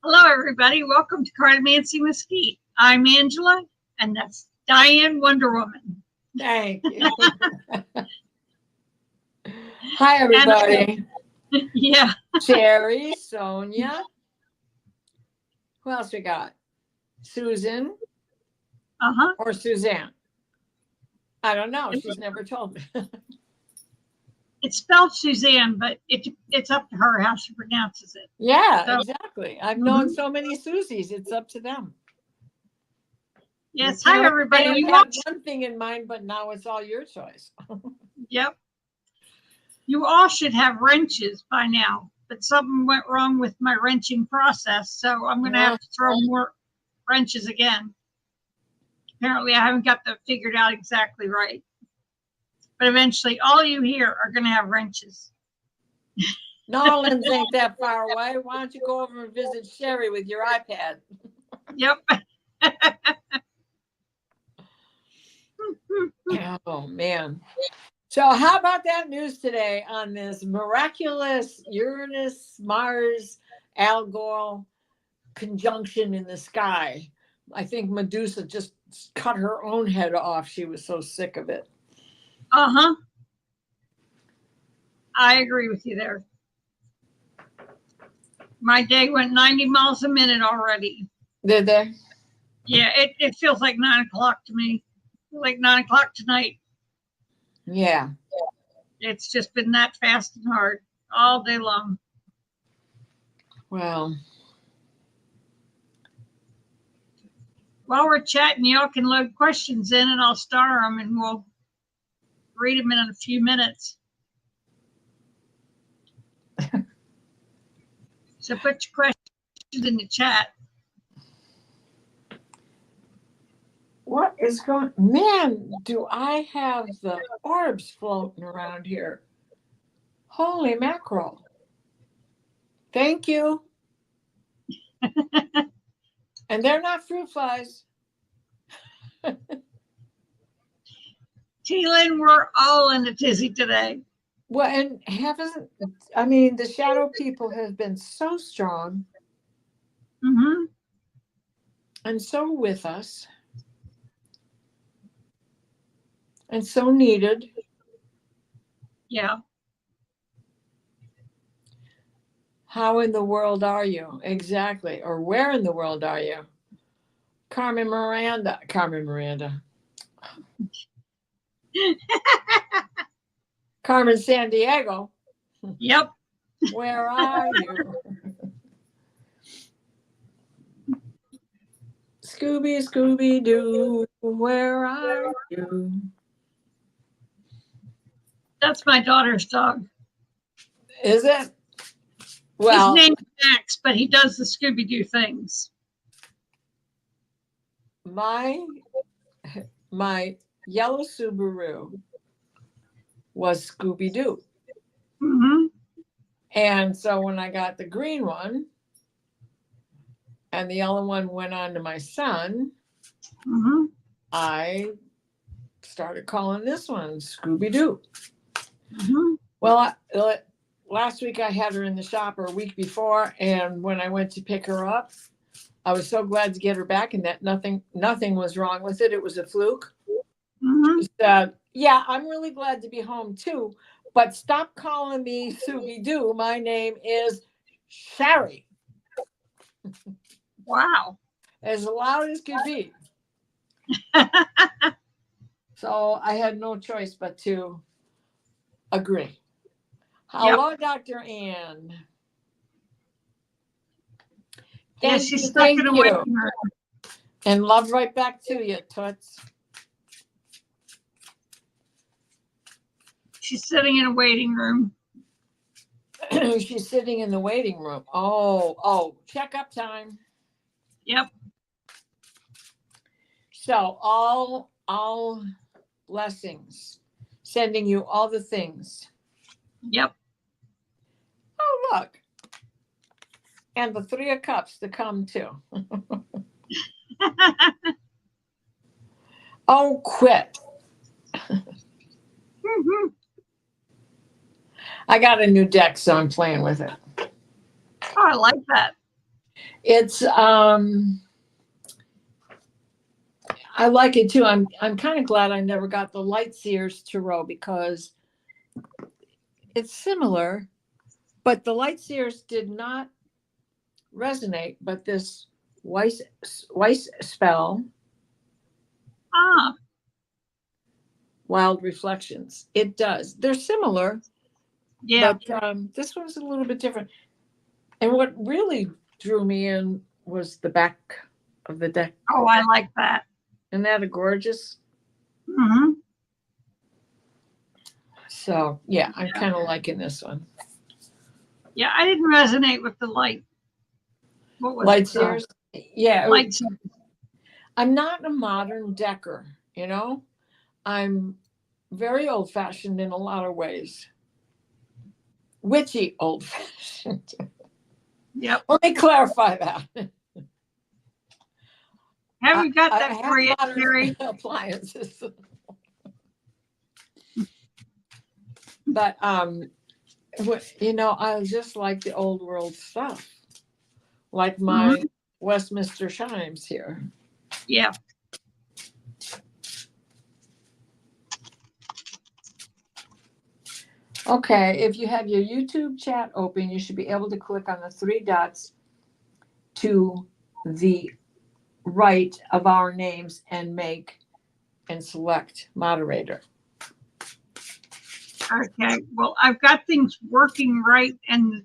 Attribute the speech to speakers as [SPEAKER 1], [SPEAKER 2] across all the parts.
[SPEAKER 1] Hello, everybody. Welcome to Cartomancy Mesquite. I'm Angela, and that's Diane Wonder Woman.
[SPEAKER 2] Thank you. Hi,
[SPEAKER 1] And
[SPEAKER 2] everybody.
[SPEAKER 1] yeah,
[SPEAKER 2] Sherry, Sonia. Who else we got? Susan or Suzanne? I don't know. She's never told me.
[SPEAKER 1] it's spelled Suzanne, but it's up to her how she pronounces it.
[SPEAKER 2] Yeah,
[SPEAKER 1] So,
[SPEAKER 2] exactly. I've known so many Susies. It's up to them.
[SPEAKER 1] yes, hi, everybody.
[SPEAKER 2] You had one thing in mind, but now it's all your choice.
[SPEAKER 1] Yep. You all should have wrenches by now, but something went wrong with my wrenching process, so I'm going to have to throw more wrenches again. Apparently, I haven't got that figured out exactly right. But eventually, all you here are going to have wrenches.
[SPEAKER 2] Nolan's ain't that far away. Why don't you go over and visit Sherry with your iPad?
[SPEAKER 1] Yep.
[SPEAKER 2] Oh, man. So how about that news today on this miraculous Uranus-Mars-Algol conjunction in the sky? I think Medusa just cut her own head off. She was so sick of it.
[SPEAKER 1] I agree with you there. My day went 90 miles a minute already.
[SPEAKER 2] Did they?
[SPEAKER 1] Yeah, it feels like 9 o'clock to me. Like 9 o'clock tonight.
[SPEAKER 2] Yeah.
[SPEAKER 1] It's just been that fast and hard all day long.
[SPEAKER 2] Well,
[SPEAKER 1] while we're chatting, y'all can load questions in and I'll star them and we'll read them in a few minutes. So put your questions in the chat.
[SPEAKER 2] What is going? Man, do I have the orbs floating around here? Holy mackerel! Thank you. And they're not fruit flies.
[SPEAKER 1] Teelan, we're all in a tizzy today.
[SPEAKER 2] Well, and the shadow people have been so strong and so with us and so needed.
[SPEAKER 1] Yeah.
[SPEAKER 2] How in the world are you? Exactly. Or where in the world are you? Carmen Miranda. Carmen Sandiego.
[SPEAKER 1] Yep.
[SPEAKER 2] Where are you? Scooby Doo, where are you?
[SPEAKER 1] That's my daughter's dog.
[SPEAKER 2] Is it? Well,
[SPEAKER 1] his name's Max, but he does the Scooby-Doo things.
[SPEAKER 2] My yellow Subaru was Scooby-Doo. And so when I got the green one and the yellow one went on to my son, I started calling this one Scooby-Doo. Well, last week I had her in the shop, or a week before, and when I went to pick her up, I was so glad to get her back and that nothing was wrong with it. It was a fluke. She said, yeah, I'm really glad to be home too, but stop calling me Scooby-Doo. My name is Sherry.
[SPEAKER 1] Wow.
[SPEAKER 2] As loud as could be. So I had no choice but to agree. Hello, yep. Dr. Ann.
[SPEAKER 1] Yes, she's stuck in a waiting room.
[SPEAKER 2] And love right back to you, Toots.
[SPEAKER 1] She's sitting in a waiting room.
[SPEAKER 2] She's sitting in the waiting room. Oh, checkup time.
[SPEAKER 1] Yep.
[SPEAKER 2] So all blessings. Sending you all the things.
[SPEAKER 1] Yep.
[SPEAKER 2] Oh, look. And the 3 of Cups to come too. Oh, quit. I got a new deck, so I'm playing with it.
[SPEAKER 1] Oh, I like that.
[SPEAKER 2] It's I like it too. I'm kind of glad I never got the light sears to row because it's similar, but the light sears did not resonate. But this Weiss spell,
[SPEAKER 1] Ah,
[SPEAKER 2] Wild Reflections, it does. They're similar,
[SPEAKER 1] yeah.
[SPEAKER 2] but this one's a little bit different. And what really drew me in was the back of the deck.
[SPEAKER 1] Oh, I like that.
[SPEAKER 2] Isn't that a gorgeous?
[SPEAKER 1] Hmm.
[SPEAKER 2] So yeah, I'm kind of liking this one.
[SPEAKER 1] Yeah, I didn't resonate with the light. What was
[SPEAKER 2] Light
[SPEAKER 1] it?
[SPEAKER 2] sears. Yeah,
[SPEAKER 1] Light.
[SPEAKER 2] I'm not a modern decker, you know. I'm very old fashioned in a lot of ways. Witchy old fashioned.
[SPEAKER 1] Yep.
[SPEAKER 2] Let me clarify that.
[SPEAKER 1] Haven't got
[SPEAKER 2] I
[SPEAKER 1] that
[SPEAKER 2] have
[SPEAKER 1] for you,
[SPEAKER 2] modern
[SPEAKER 1] Sherry.
[SPEAKER 2] appliances. But you know, I just like the old world stuff, like my Westminster chimes here.
[SPEAKER 1] Yeah.
[SPEAKER 2] Okay, if you have your YouTube chat open, you should be able to click on the three dots to the right of our names and make and select moderator.
[SPEAKER 1] Okay. Well, I've got things working right, and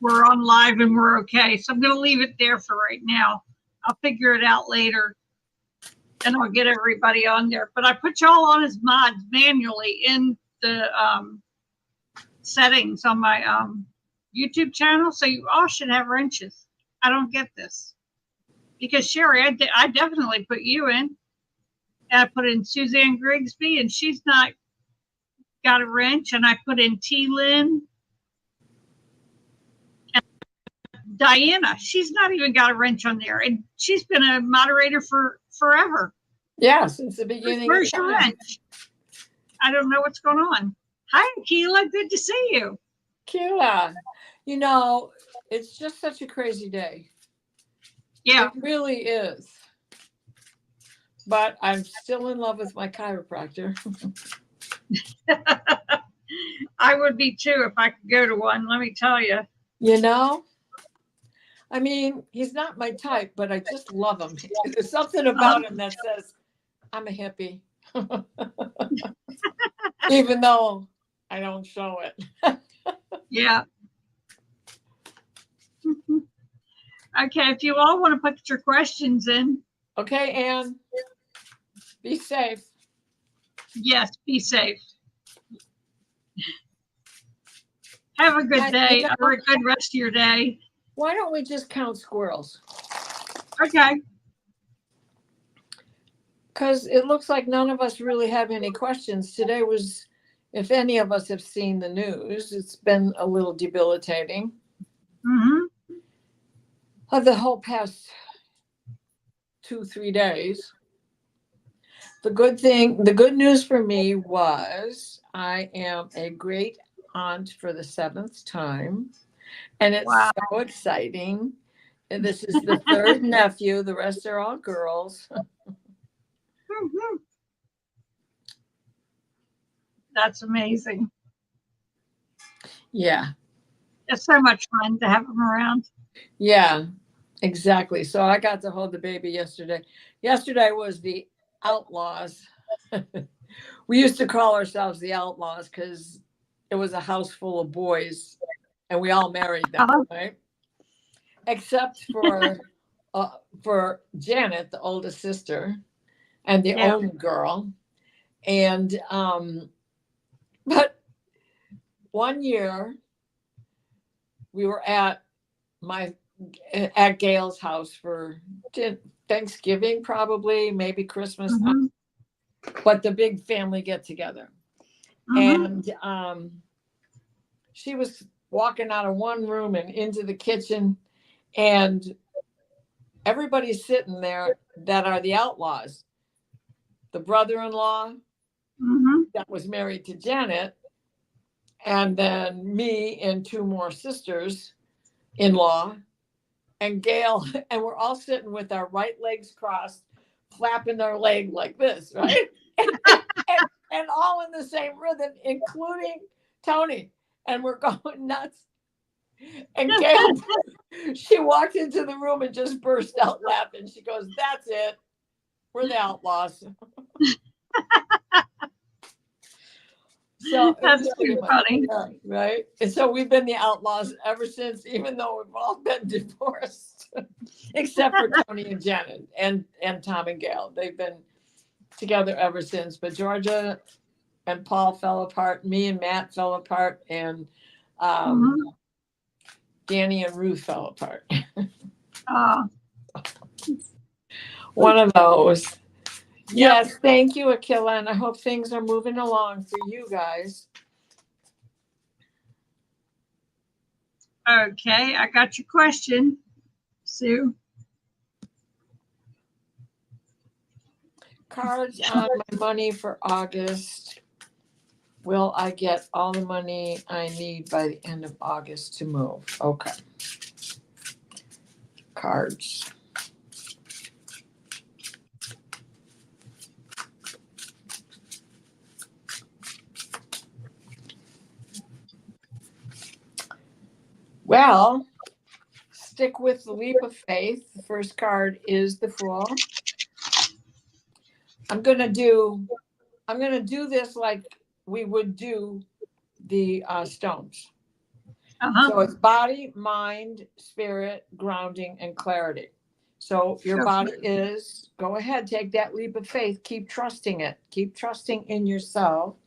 [SPEAKER 1] we're on live and we're okay. So I'm going to leave it there for right now. I'll figure it out later, and I'll get everybody on there. But I put y'all on as mods manually in the settings on my YouTube channel, so you all should have wrenches. I don't get this because Sherry, I definitely put you in, and I put in Suzanne Grigsby, and she's not got a wrench, and I put in T. Lynn. Diana, she's not even got a wrench on there, and she's been a moderator for forever.
[SPEAKER 2] Yeah, since the beginning.
[SPEAKER 1] Where's your wrench? I don't know what's going on. Hi, Keela. Good to see you.
[SPEAKER 2] Keela, you know, it's just such a crazy day.
[SPEAKER 1] Yeah.
[SPEAKER 2] It really is. But I'm still in love with my chiropractor.
[SPEAKER 1] I would be too if I could go to one, let me tell you.
[SPEAKER 2] You know? I mean, he's not my type, but I just love him. There's something about him that says, I'm a hippie. Even though I don't show it.
[SPEAKER 1] Yeah. Okay, if you all want to put your questions in.
[SPEAKER 2] Okay, Anne. Be safe.
[SPEAKER 1] Yes, be safe. Have a good day or a good rest of your day.
[SPEAKER 2] Why don't we just count squirrels?
[SPEAKER 1] Okay.
[SPEAKER 2] Because it looks like none of us really have any questions. Today was, if any of us have seen the news, it's been a little debilitating. Of the whole past 2-3 days. The good news for me was I am a great aunt for the 7th time. And it's so exciting. And this is the 3rd nephew. The rest are all girls.
[SPEAKER 1] That's amazing.
[SPEAKER 2] Yeah.
[SPEAKER 1] It's so much fun to have them around.
[SPEAKER 2] Yeah, exactly. So I got to hold the baby yesterday. Yesterday was the Outlaws. We used to call ourselves the Outlaws because it was a house full of boys and we all married them, right? Except for Janet, the oldest sister, and the only girl. And but one year we were at Gail's house for Thanksgiving, probably, maybe Christmas, but the big family get together. And she was walking out of one room and into the kitchen, and everybody's sitting there that are the Outlaws. The brother-in-law that was married to Janet, and then me and 2 more sisters-in-law, and Gail, and we're all sitting with our right legs crossed, flapping our leg like this, right? and all in the same rhythm, including Tony. And we're going nuts. And Gail, she walked into the room and just burst out laughing. She goes, "That's it. We're the outlaws." So
[SPEAKER 1] That's pretty funny.
[SPEAKER 2] Right? And so we've been the outlaws ever since, even though we've all been divorced, except for Tony and Janet and Tom and Gail. They've been together ever since. But Georgia and Paul fell apart. Me and Matt fell apart. And Danny and Ruth fell apart. One of those.
[SPEAKER 1] Yep.
[SPEAKER 2] Yes, thank you, Akila, and I hope things are moving along for you guys.
[SPEAKER 1] Okay, I got your question, Sue.
[SPEAKER 2] Cards on my money for August. Will I get all the money I need by the end of August to move? Okay. Cards. Well, stick with the leap of faith. The first card is the Fool. I'm gonna do this like we would do the stones. So it's body, mind, spirit, grounding, and clarity. So your body is, go ahead, take that leap of faith. Keep trusting it. Keep trusting in yourself.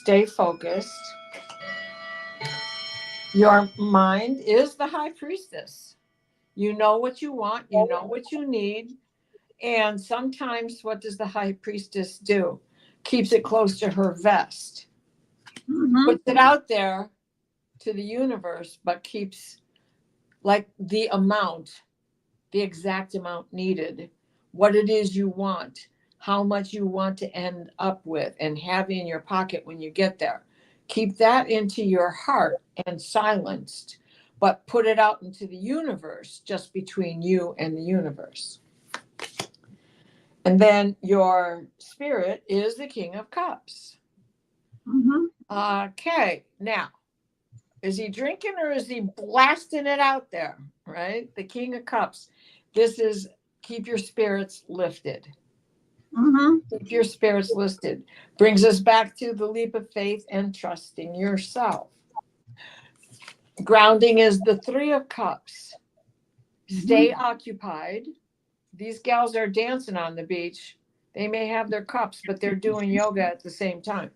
[SPEAKER 2] Stay focused. Your mind is the high priestess. You know what you want. You know what you need. And sometimes what does the high priestess do? Keeps it close to her vest. Puts it out there to the universe, but keeps like the exact amount needed, what it is you want, how much you want to end up with and have in your pocket when you get there. Keep that into your heart and silenced, but put it out into the universe, just between you and the universe. And then your spirit is the King of Cups. Okay, now, is he drinking or is he blasting it out there, right? The King of Cups. This is keep your spirits lifted. Keep your spirits lifted. Brings us back to the leap of faith and trusting yourself. Grounding is the Three of Cups. Stay occupied. These gals are dancing on the beach. They may have their cups, but they're doing yoga at the same time.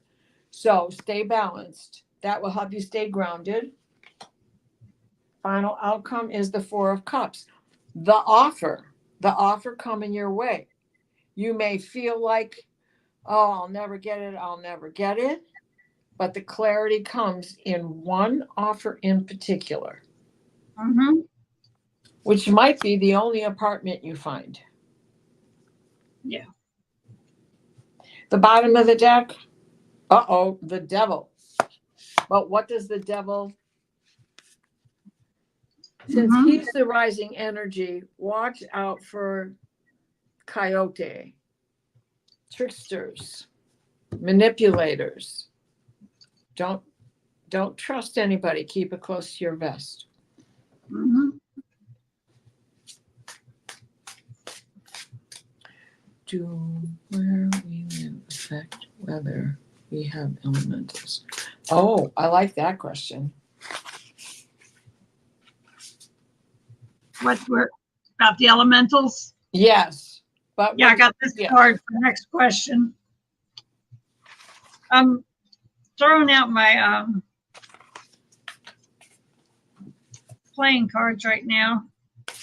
[SPEAKER 2] So stay balanced. That will help you stay grounded. Final outcome is the Four of Cups. The offer coming your way. You may feel like, oh, I'll never get it. But the clarity comes in one offer in particular, which might be the only apartment you find.
[SPEAKER 1] Yeah.
[SPEAKER 2] The bottom of the deck, the devil. But what does the devil? Since he's the rising energy, watch out for coyote, tricksters, manipulators. Don't trust anybody. Keep it close to your vest. Do where we live affect whether we have elementals? Oh, I like that question.
[SPEAKER 1] What were about the elementals?
[SPEAKER 2] Yes, but
[SPEAKER 1] yeah, I got this card for the next question. I'm throwing out my playing cards right now.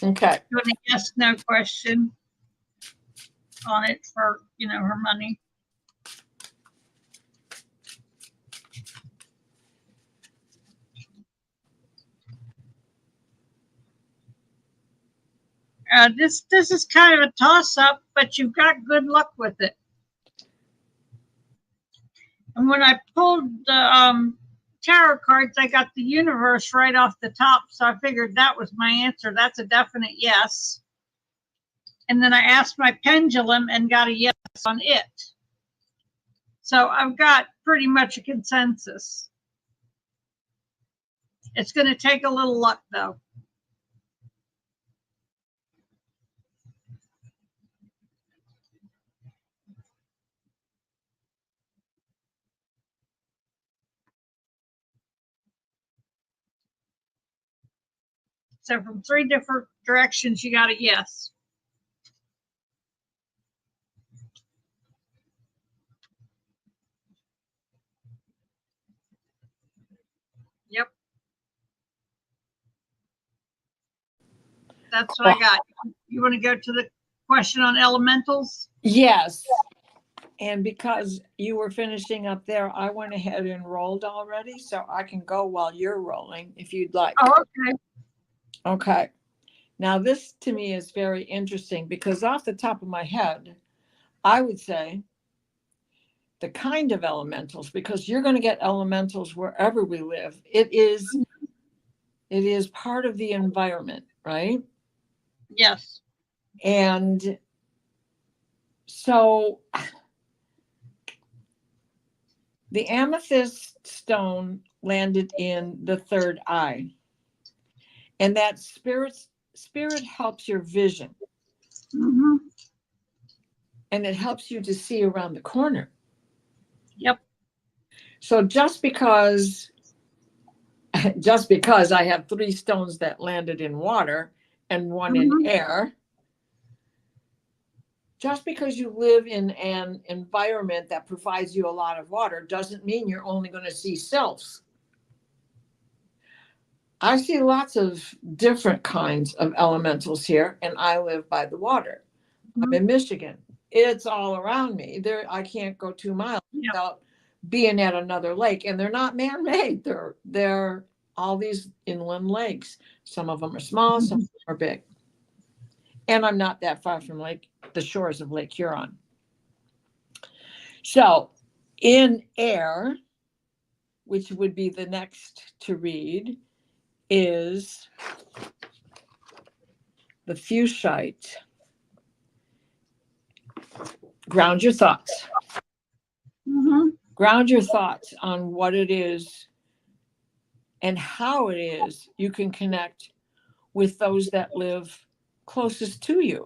[SPEAKER 2] Okay.
[SPEAKER 1] Doing a yes/no question on it for her money. This is kind of a toss-up, but you've got good luck with it. And when I pulled the tarot cards, I got the universe right off the top. So I figured that was my answer. That's a definite yes. And then I asked my pendulum and got a yes on it. So I've got pretty much a consensus. It's going to take a little luck, though. So from 3 different directions, you got a yes. Yep. That's what I got. You want to go to the question on elementals?
[SPEAKER 2] Yes. And because you were finishing up there, I went ahead and rolled already, so I can go while you're rolling if you'd like.
[SPEAKER 1] Oh, okay.
[SPEAKER 2] Okay. Now, this to me is very interesting because off the top of my head, I would say the kind of elementals, because you're going to get elementals wherever we live. It is part of the environment, right?
[SPEAKER 1] Yes.
[SPEAKER 2] And so the amethyst stone landed in the third eye. And that spirit helps your vision.
[SPEAKER 1] Mm-hmm.
[SPEAKER 2] And it helps you to see around the corner.
[SPEAKER 1] Yep.
[SPEAKER 2] So just because I have 3 stones that landed in water and 1 in air, just because you live in an environment that provides you a lot of water doesn't mean you're only going to see sylphs. I see lots of different kinds of elementals here, and I live by the water. I'm in Michigan. It's all around me. I can't go 2 miles without being at another lake, and they're not man-made. They're all these inland lakes. Some of them are small, some of them are big. And I'm not that far from the shores of Lake Huron. So in air, which would be the next to read, is the fuchsite. Ground your thoughts.
[SPEAKER 1] Mm-hmm.
[SPEAKER 2] Ground your thoughts on what it is and how it is you can connect with those that live closest to you,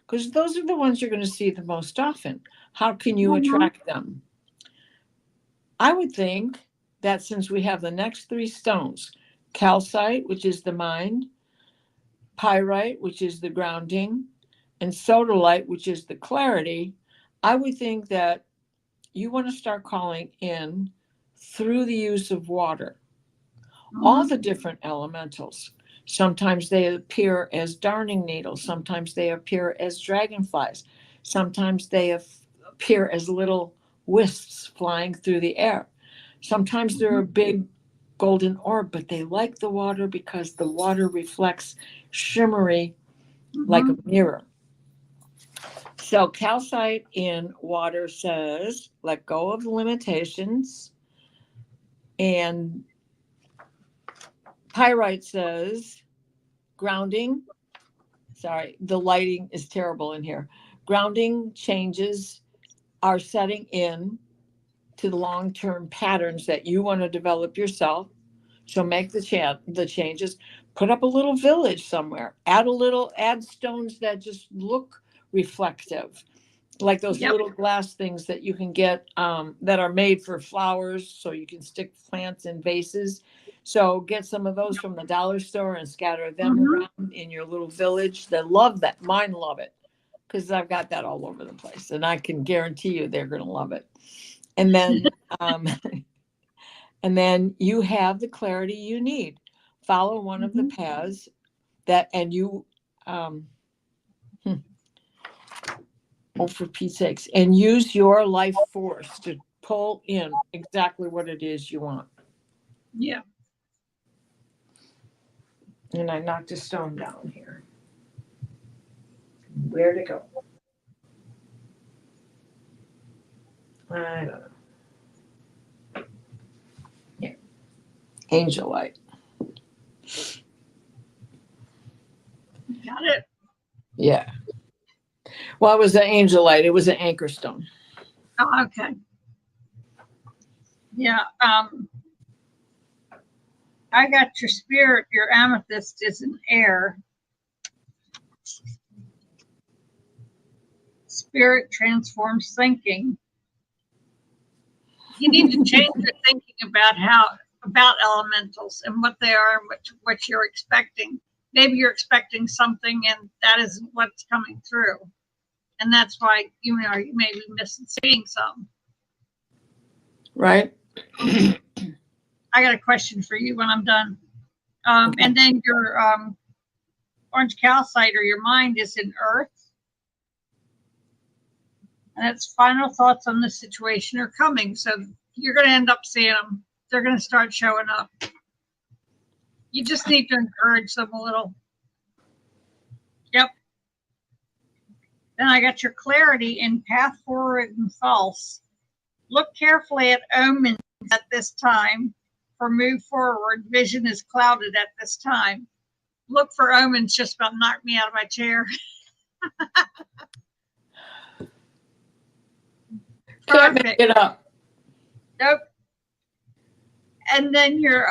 [SPEAKER 2] because those are the ones you're going to see the most often. How can you attract them? I would think that since we have the next 3 stones, calcite, which is the mind, pyrite, which is the grounding, and sodalite, which is the clarity, I would think that you want to start calling in through the use of water. All the different elementals. Sometimes they appear as darning needles. Sometimes they appear as dragonflies. Sometimes they appear as little wisps flying through the air. Sometimes they're a big golden orb, but they like the water because the water reflects shimmery like a mirror. So calcite in water says, let go of limitations. And pyrite says, grounding. Sorry, the lighting is terrible in here. Grounding changes are setting in to the long-term patterns that you want to develop yourself. So make the changes. Put up a little village somewhere. Add stones that just look reflective, like those little glass things that you can get that are made for flowers, so you can stick plants in vases. So get some of those from the dollar store and scatter them around in your little village. They love that. Mine love it because I've got that all over the place, and I can guarantee you they're going to love it. And then and then you have the clarity you need. Follow one of the paths and you oh, for Pete's sakes, and use your life force to pull in exactly what it is you want.
[SPEAKER 1] Yeah.
[SPEAKER 2] And I knocked a stone down here. Where'd it go? I don't know. Yeah. Angel light.
[SPEAKER 1] Got it.
[SPEAKER 2] Yeah. Well, it was an angel light. It was an anchor stone.
[SPEAKER 1] Oh, okay. Yeah. I got your spirit. Your amethyst is an air. Spirit transforms thinking. You need to change your thinking about elementals and what they are and what you're expecting. Maybe you're expecting something and that isn't what's coming through. And that's why you may be missing seeing some.
[SPEAKER 2] Right.
[SPEAKER 1] I got a question for you when I'm done.
[SPEAKER 2] Okay.
[SPEAKER 1] And then your orange calcite or your mind is in earth. And its final thoughts on the situation are coming. So you're going to end up seeing them. They're going to start showing up. You just need to encourage them a little. Yep. Then I got your clarity in path forward and false. Look carefully at omens at this time. For move forward, vision is clouded at this time. Look for omens just about knocked me out of my chair.
[SPEAKER 2] Can't make it up.
[SPEAKER 1] Nope. And then your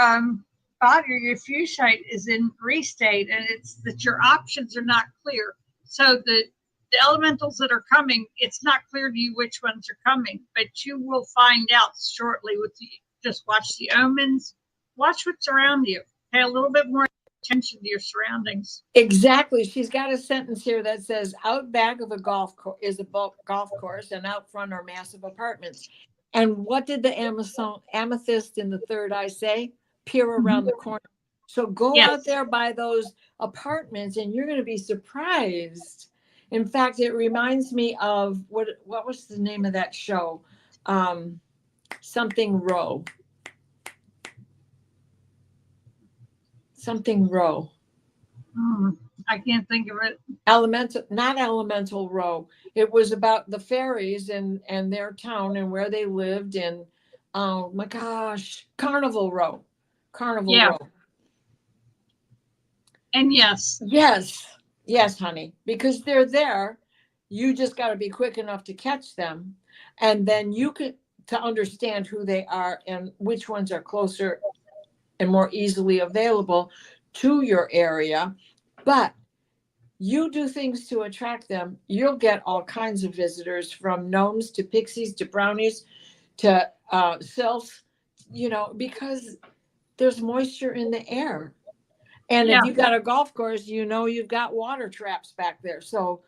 [SPEAKER 1] body, your fuchsite is in restate, and it's that your options are not clear. So the elementals that are coming, it's not clear to you which ones are coming, but you will find out shortly. Just watch the omens, watch what's around you. Pay a little bit more attention to your surroundings.
[SPEAKER 2] Exactly. She's got a sentence here that says, out back of a golf course and out front are massive apartments. And what did the amethyst in the third eye say? Peer around the corner. So go out there by those apartments and you're going to be surprised. In fact, it reminds me of what was the name of that show? Something Row. Something Row.
[SPEAKER 1] I can't think of it.
[SPEAKER 2] Not Elemental Row. It was about the fairies and their town and where they lived. And oh my gosh, Carnival Row. Row.
[SPEAKER 1] And yes,
[SPEAKER 2] honey, because they're there. You just got to be quick enough to catch them, and then you can to understand who they are and which ones are closer and more easily available to your area. But you do things to attract them, you'll get all kinds of visitors, from gnomes to pixies to brownies to sylphs, because there's moisture in the air. And if you got a golf course, you've got water traps back there. So,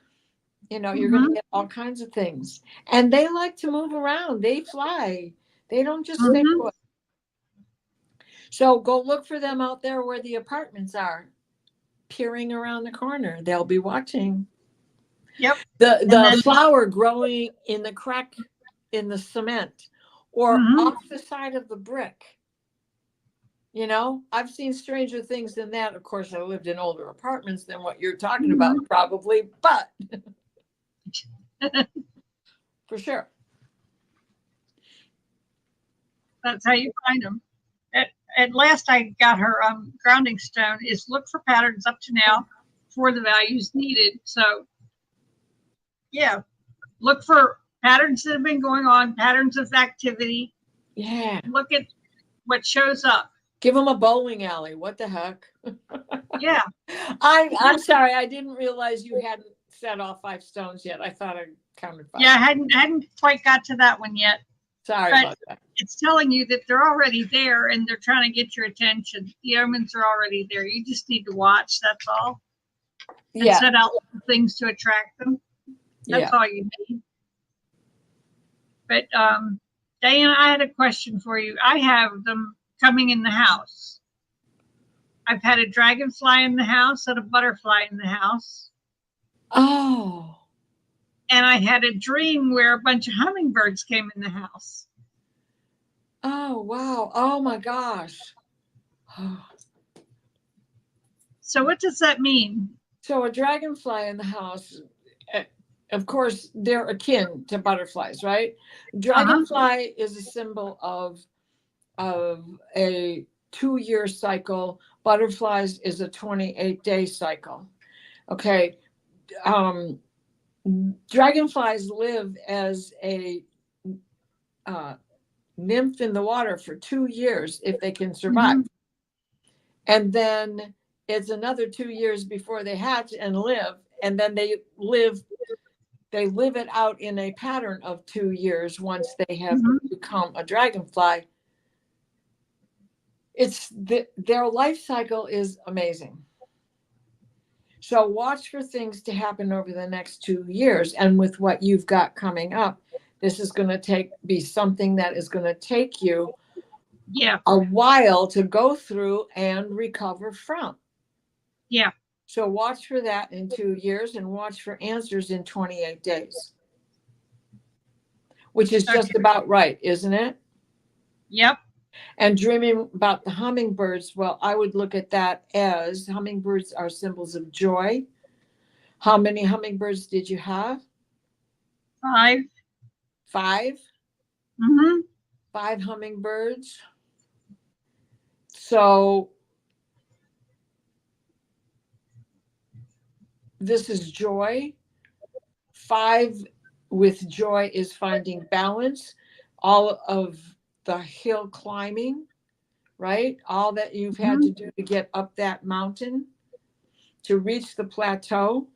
[SPEAKER 2] you're going to get all kinds of things. And they like to move around. They fly. They don't just stay put. So go look for them out there where the apartments are, peering around the corner. They'll be watching.
[SPEAKER 1] Yep.
[SPEAKER 2] The flower growing in the crack in the cement or off the side of the brick. I've seen stranger things than that. Of course, I lived in older apartments than what you're talking about, probably, but for sure.
[SPEAKER 1] That's how you find them. At last, I got her grounding stone is look for patterns up to now for the values needed. So, yeah, look for patterns that have been going on, patterns of activity.
[SPEAKER 2] Yeah.
[SPEAKER 1] Look at what shows up.
[SPEAKER 2] Give them a bowling alley. What the heck?
[SPEAKER 1] Yeah.
[SPEAKER 2] I'm sorry. I didn't realize you hadn't set off 5 stones yet. I thought I counted 5.
[SPEAKER 1] Yeah, I hadn't quite got to that one yet.
[SPEAKER 2] Sorry about that.
[SPEAKER 1] It's telling you that they're already there and they're trying to get your attention. The omens are already there. You just need to watch. That's all. And set out things to attract them. That's all you need. But Diana, I had a question for you. I have them coming in the house. I've had a dragonfly in the house and a butterfly in the house.
[SPEAKER 2] Oh.
[SPEAKER 1] And I had a dream where a bunch of hummingbirds came in the house.
[SPEAKER 2] Oh, wow. Oh, my gosh.
[SPEAKER 1] So what does that mean?
[SPEAKER 2] So a dragonfly in the house, of course, they're akin to butterflies, right? Dragonfly is a symbol of a 2-year cycle. Butterflies is a 28-day cycle. Okay. Dragonflies live as a nymph in the water for 2 years if they can survive.
[SPEAKER 1] Mhm.
[SPEAKER 2] And then it's another 2 years before they hatch and live. And then they live it out in a pattern of 2 years once they have
[SPEAKER 1] Mhm.
[SPEAKER 2] become a dragonfly. Their life cycle is amazing. So watch for things to happen over the next 2 years. And with what you've got coming up, this is going to be something that is going to take you
[SPEAKER 1] Yeah.
[SPEAKER 2] a while to go through and recover from.
[SPEAKER 1] Yeah.
[SPEAKER 2] So watch for that in 2 years and watch for answers in 28 days, which is just about right, isn't it?
[SPEAKER 1] Yep.
[SPEAKER 2] And dreaming about the hummingbirds, well, I would look at that as hummingbirds are symbols of joy. How many hummingbirds did you have?
[SPEAKER 1] 5.
[SPEAKER 2] 5?
[SPEAKER 1] Mm-hmm.
[SPEAKER 2] 5 hummingbirds. So this is joy. 5 with joy is finding balance. All of the hill climbing, right? All that you've had to do to get up that mountain to reach the plateau.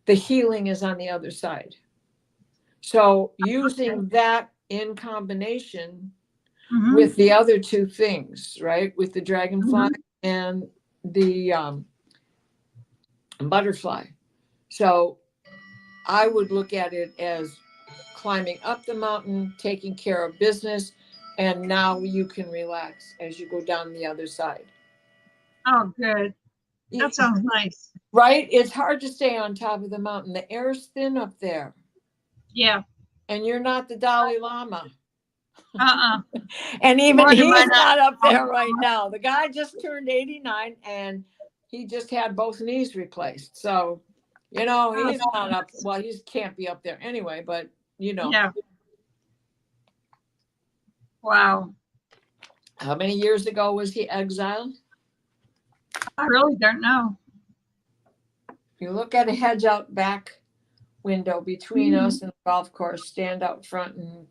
[SPEAKER 2] The healing is on the other side. So using that in combination
[SPEAKER 1] Mm-hmm.
[SPEAKER 2] with the other 2 things, right? With the dragonfly and the butterfly. So I would look at it as climbing up the mountain, taking care of business, and now you can relax as you go down the other side.
[SPEAKER 1] Oh, good. That sounds nice.
[SPEAKER 2] Right? It's hard to stay on top of the mountain. The air's thin up there.
[SPEAKER 1] Yeah.
[SPEAKER 2] And you're not the Dalai Lama.
[SPEAKER 1] Nor
[SPEAKER 2] And even
[SPEAKER 1] am I
[SPEAKER 2] he's
[SPEAKER 1] not.
[SPEAKER 2] not up there right now. The guy just turned 89 and he just had both knees replaced. So, he's not up. Well, he can't be up there anyway, but
[SPEAKER 1] Yeah. Wow.
[SPEAKER 2] How many years ago was he exiled?
[SPEAKER 1] I really don't know.
[SPEAKER 2] If you look at a hedge out back window between us and the golf course, stand out front and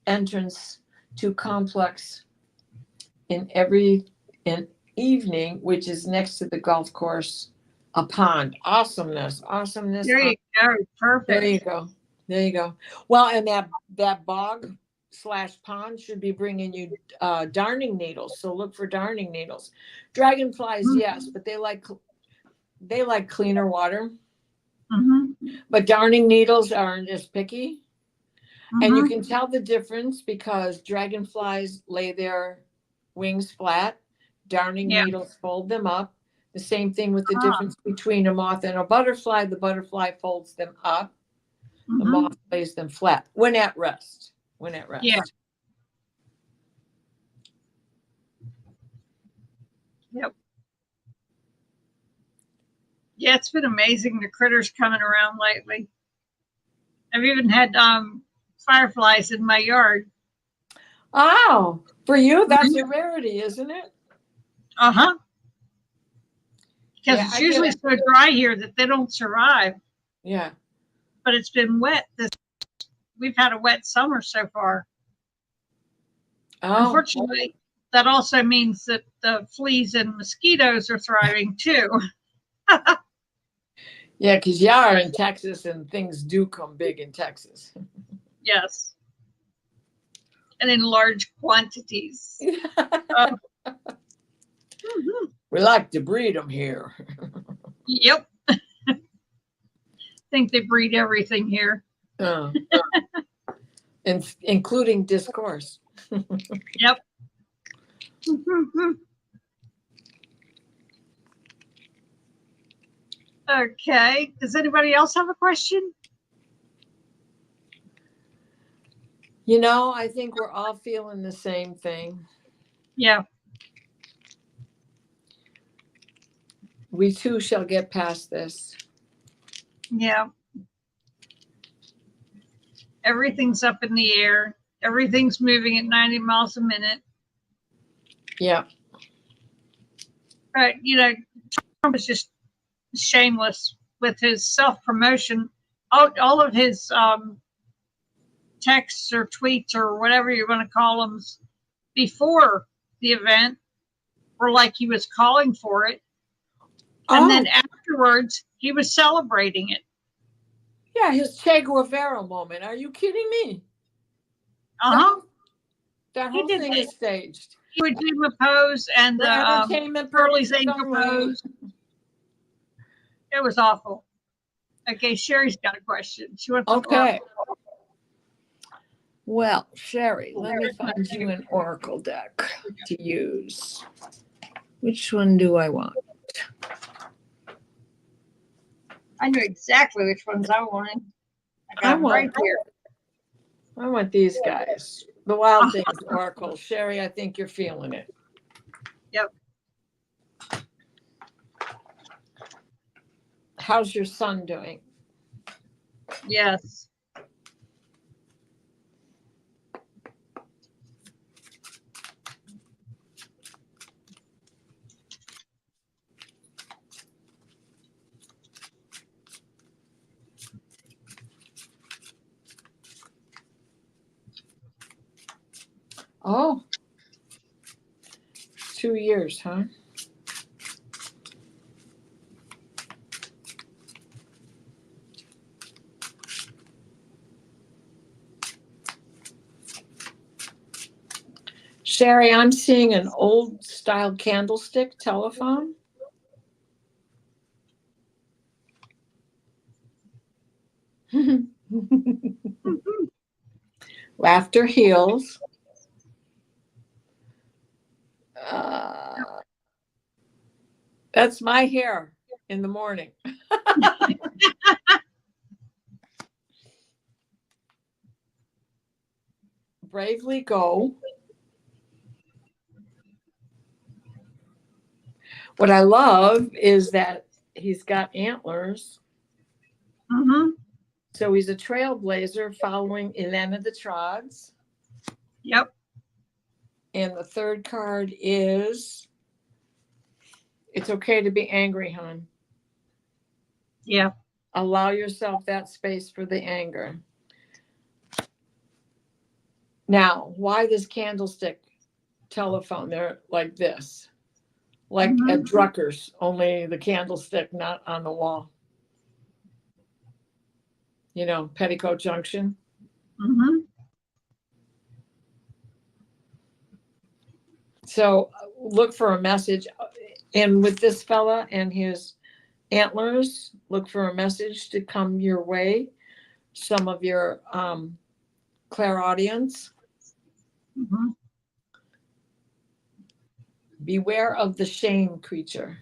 [SPEAKER 2] entrance to complex in evening, which is next to the golf course, a pond. Awesomeness.
[SPEAKER 1] There you go. Perfect.
[SPEAKER 2] There you go. Well, and that bog / pond should be bringing you darning needles. So look for darning needles. Dragonflies, yes, but they like cleaner water. But darning needles aren't as picky. And you can tell the difference because dragonflies lay their wings flat. Darning needles fold them up. The same thing with the difference between a moth and a butterfly. The butterfly folds them up. The moth lays them flat when at rest.
[SPEAKER 1] Yeah. Yep. Yeah, it's been amazing the critters coming around lately. I've even had fireflies in my yard.
[SPEAKER 2] Oh, for you, that's a rarity, isn't it?
[SPEAKER 1] Because it's usually so dry here that they don't survive.
[SPEAKER 2] Yeah.
[SPEAKER 1] But it's been wet. We've had a wet summer so far.
[SPEAKER 2] Oh.
[SPEAKER 1] Unfortunately, that also means that the fleas and mosquitoes are thriving too.
[SPEAKER 2] Yeah, because you are in Texas and things do come big in Texas.
[SPEAKER 1] Yes. And in large quantities.
[SPEAKER 2] We like to breed them here.
[SPEAKER 1] Yep. I think they breed everything here.
[SPEAKER 2] Including discourse.
[SPEAKER 1] Yep. Okay. Does anybody else have a question?
[SPEAKER 2] I think we're all feeling the same thing.
[SPEAKER 1] Yeah.
[SPEAKER 2] We too shall get past this.
[SPEAKER 1] Yeah. Everything's up in the air. Everything's moving at 90 miles a minute.
[SPEAKER 2] Yeah.
[SPEAKER 1] But, Trump was just shameless with his self-promotion. All of his texts or tweets or whatever you want to call them before the event were like he was calling for it. And then afterwards, he was celebrating it.
[SPEAKER 2] Yeah, his Che Guevara moment. Are you kidding me?
[SPEAKER 1] Uh-huh.
[SPEAKER 2] That whole thing is staged.
[SPEAKER 1] He would do the pose and the
[SPEAKER 2] entertainment
[SPEAKER 1] Curly's Angel pose. It was awful. Okay, Sherry's got a question. She wants
[SPEAKER 2] okay. Well, Sherry, let me find you an Oracle deck to use. Which one do I want?
[SPEAKER 1] I knew exactly which ones I wanted. I got them right here.
[SPEAKER 2] I want these guys. The Wild Things Oracle. Sherry, I think you're feeling it.
[SPEAKER 1] Yep.
[SPEAKER 2] How's your son doing?
[SPEAKER 1] Yes.
[SPEAKER 2] Oh, 2 years, huh? Sherry, I'm seeing an old style candlestick telephone. Laughter heals. That's my hair in the morning. Bravely go. What I love is that he's got antlers.
[SPEAKER 1] Mm-hmm.
[SPEAKER 2] So he's a trailblazer following Elena de Trods.
[SPEAKER 1] Yep.
[SPEAKER 2] And the third card is, it's okay to be angry, hon.
[SPEAKER 1] Yeah.
[SPEAKER 2] Allow yourself that space for the anger. Now, why this candlestick telephone? They're like this. Like at Drucker's, only the candlestick not on the wall. You know, Petticoat Junction.
[SPEAKER 1] Mm-hmm.
[SPEAKER 2] So look for a message. And with this fella and his antlers, look for a message to come your way. Some of your clairaudience.
[SPEAKER 1] Mm-hmm.
[SPEAKER 2] Beware of the shame creature.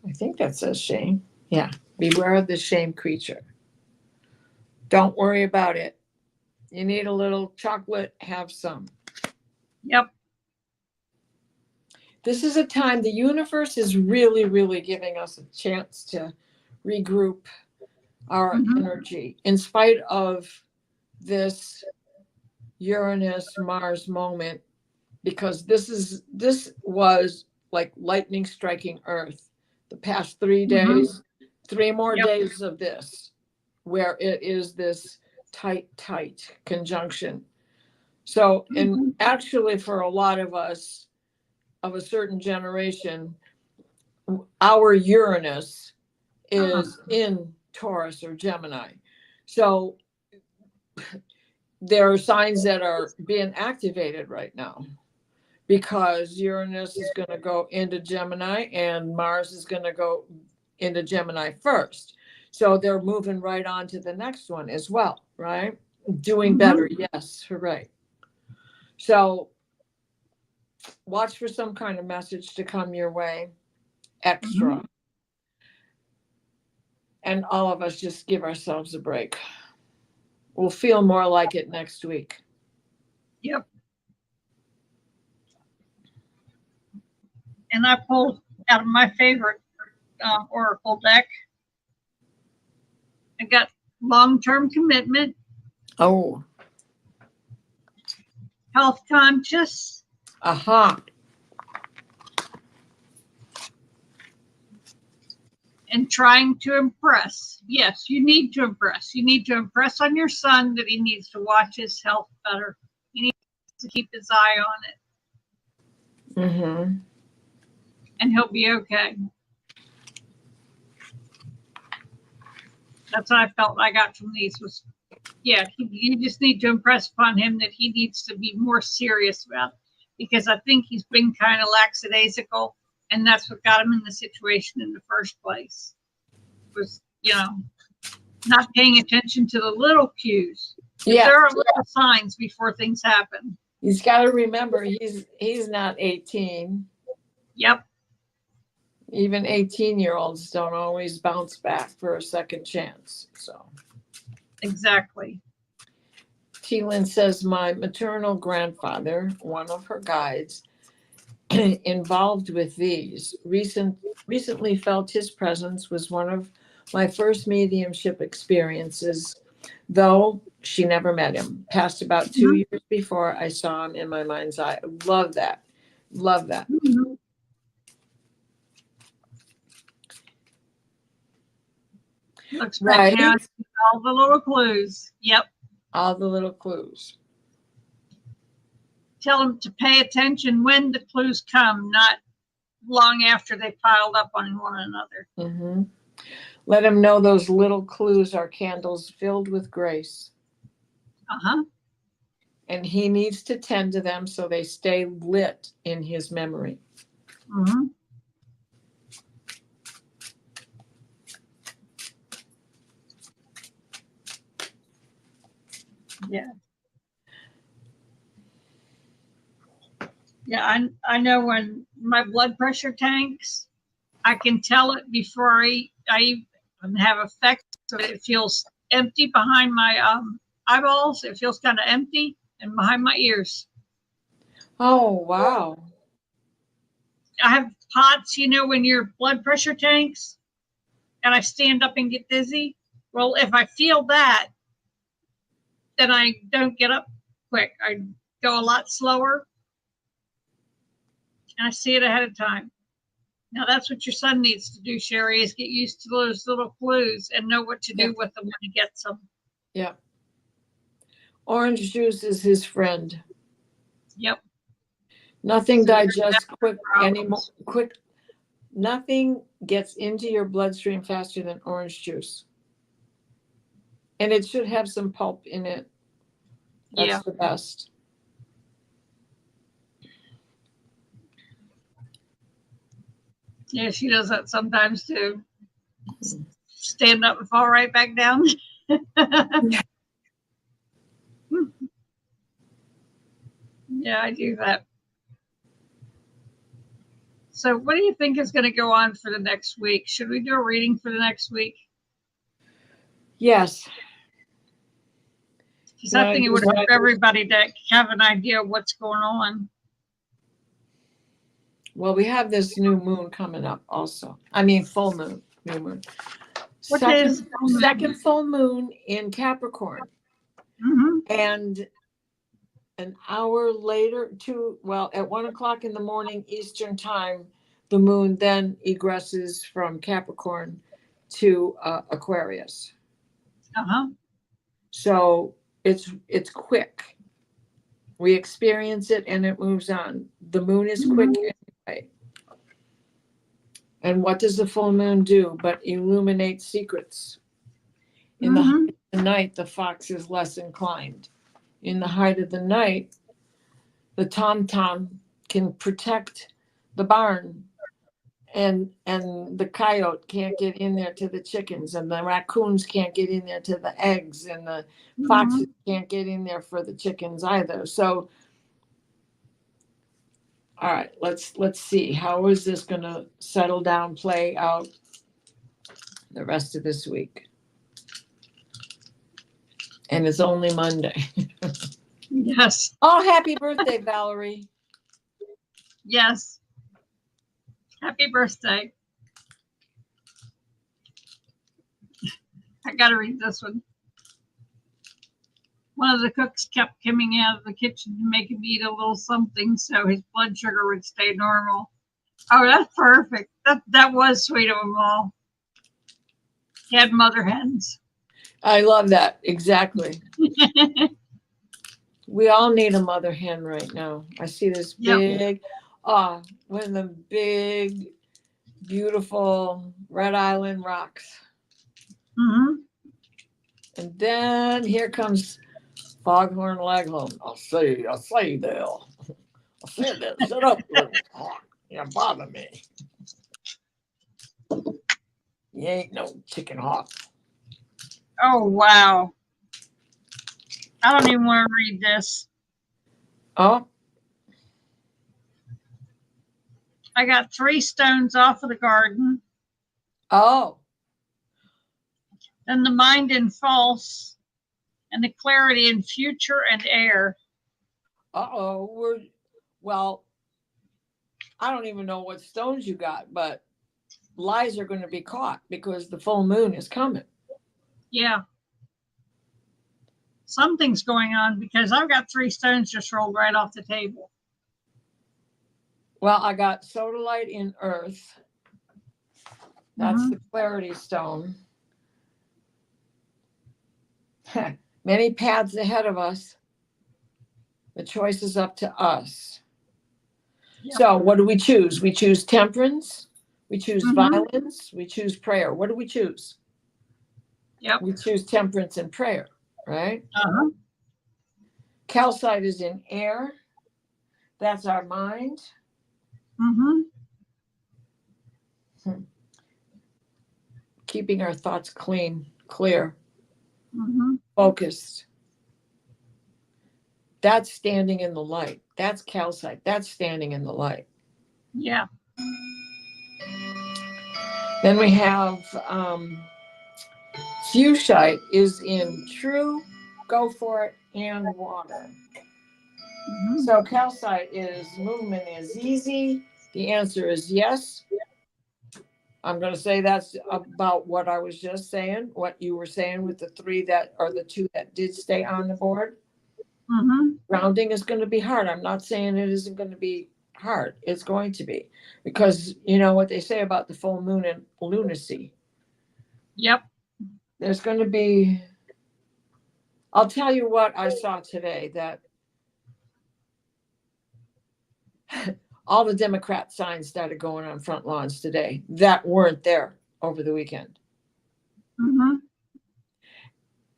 [SPEAKER 2] I think that says shame. Yeah. Beware of the shame creature. Don't worry about it. You need a little chocolate, have some.
[SPEAKER 1] Yep.
[SPEAKER 2] This is a time the universe is really, really giving us a chance to regroup our energy in spite of this Uranus-Mars moment, because this was like lightning striking Earth the past 3 days, 3 more days of this, where it is this tight conjunction. So, and actually for a lot of us of a certain generation, our Uranus is in Taurus or Gemini. So there are signs that are being activated right now because Uranus is going to go into Gemini and Mars is going to go into Gemini first. So they're moving right on to the next one as well, right? Doing better. Yes, hooray. So watch for some kind of message to come your way extra. And all of us just give ourselves a break. We'll feel more like it next week.
[SPEAKER 1] Yep. And I pulled out of my favorite Oracle deck. I got long-term commitment.
[SPEAKER 2] Oh.
[SPEAKER 1] health conscious,
[SPEAKER 2] Aha.
[SPEAKER 1] and trying to impress. Yes, you need to impress. You need to impress on your son that he needs to watch his health better. He needs to keep his eye on it.
[SPEAKER 2] Mm-hmm.
[SPEAKER 1] And he'll be okay. That's what I felt I got from these was, yeah, you just need to impress upon him that he needs to be more serious about it. Because I think he's been kind of lackadaisical, and that's what got him in the situation in the first place. Was, not paying attention to the little cues.
[SPEAKER 2] Yeah.
[SPEAKER 1] There are little signs before things happen.
[SPEAKER 2] He's got to remember he's not 18.
[SPEAKER 1] Yep.
[SPEAKER 2] Even 18-year-olds don't always bounce back for a second chance. So
[SPEAKER 1] exactly.
[SPEAKER 2] T-Lynn says, my maternal grandfather, one of her guides, involved with these, recently felt his presence, was one of my first mediumship experiences, though she never met him. Passed about 2 years before I saw him in my mind's eye. Love that. Love that.
[SPEAKER 1] Mm-hmm. Looks right. Now all the little clues. Yep.
[SPEAKER 2] All the little clues.
[SPEAKER 1] Tell them to pay attention when the clues come, not long after they piled up on one another.
[SPEAKER 2] Mm-hmm. Let him know those little clues are candles filled with grace.
[SPEAKER 1] Uh-huh.
[SPEAKER 2] And he needs to tend to them so they stay lit in his memory.
[SPEAKER 1] Mm-hmm. Yeah. Yeah, I know when my blood pressure tanks, I can tell it before I even have effect. So it feels empty behind my eyeballs. It feels kind of empty, and behind my ears.
[SPEAKER 2] Oh, wow.
[SPEAKER 1] I have POTS, when your blood pressure tanks, and I stand up and get dizzy. Well, if I feel that, then I don't get up quick. I go a lot slower, and I see it ahead of time. Now, that's what your son needs to do, Sherry, is get used to those little clues and know what to do with them when he gets them.
[SPEAKER 2] Yeah. Orange juice is his friend.
[SPEAKER 1] Yep.
[SPEAKER 2] Nothing digests quick. Nothing gets into your bloodstream faster than orange juice. And it should have some pulp in it. That's the best.
[SPEAKER 1] Yeah, she does that sometimes too. Stand up and fall right back down. Yeah, I do that. So what do you think is going to go on for the next week? Should we do a reading for the next week?
[SPEAKER 2] Yes.
[SPEAKER 1] Because I think it would help everybody to have an idea of what's going on.
[SPEAKER 2] Well, we have this new moon coming up also. I mean, full moon, new moon. Second full moon in Capricorn.
[SPEAKER 1] Mm-hmm.
[SPEAKER 2] And an hour later, at 1 o'clock in the morning Eastern time, the moon then egresses from Capricorn to Aquarius.
[SPEAKER 1] Uh-huh.
[SPEAKER 2] So it's quick. We experience it and it moves on. The moon is quick anyway. And what does the full moon do but illuminate secrets? In the height of the night, the fox is less inclined. In the height of the night, the tom-tom can protect the barn, and the coyote can't get in there to the chickens, and the raccoons can't get in there to the eggs, and the foxes can't get in there for the chickens either. So, all right, let's see. How is this going to settle down, play out the rest of this week? And it's only Monday.
[SPEAKER 1] Yes.
[SPEAKER 2] Oh, happy birthday, Valerie.
[SPEAKER 1] Yes. Happy birthday. I got to read this one. One of the cooks kept coming out of the kitchen to make him eat a little something so his blood sugar would stay normal. Oh, that's perfect. That was sweet of them all. He had mother hens.
[SPEAKER 2] I love that. Exactly. We all need a mother hen right now. I see this big, one of the big, beautiful Red Island rocks.
[SPEAKER 1] Mm-hmm.
[SPEAKER 2] And then here comes Foghorn Leghorn. I'll say there. I'll say that. Shut up, little hawk. You bother me. You ain't no chicken hawk.
[SPEAKER 1] Oh, wow. I don't even want to read this.
[SPEAKER 2] Oh.
[SPEAKER 1] I got 3 stones off of the garden.
[SPEAKER 2] Oh.
[SPEAKER 1] Then the mind in false and the clarity in future and air.
[SPEAKER 2] Uh-oh. Well, I don't even know what stones you got, but lies are going to be caught because the full moon is coming.
[SPEAKER 1] Yeah. Something's going on because I've got 3 stones just rolled right off the table.
[SPEAKER 2] Well, I got sodalite in earth. That's the clarity stone. Many paths ahead of us. The choice is up to us. Yep. So what do we choose? We choose temperance. We choose violence. We choose prayer. What do we choose?
[SPEAKER 1] Yep.
[SPEAKER 2] We choose temperance and prayer, right?
[SPEAKER 1] Uh-huh.
[SPEAKER 2] Calcite is in air. That's our mind.
[SPEAKER 1] Mm-hmm.
[SPEAKER 2] Keeping our thoughts clean, clear, focused. That's standing in the light. That's calcite. That's standing in the light.
[SPEAKER 1] Yeah.
[SPEAKER 2] Then we have fuchsite is in true, go for it, and water. So calcite is movement is easy. The answer is yes. I'm going to say that's about what I was just saying, what you were saying with the 3 that are the 2 that did stay on the board. Grounding is going to be hard. I'm not saying it isn't going to be hard. It's going to be, because you know what they say about the full moon and lunacy.
[SPEAKER 1] Yep.
[SPEAKER 2] There's going to be, I'll tell you what I saw today, that all the Democrat signs started going on front lawns today that weren't there over the weekend.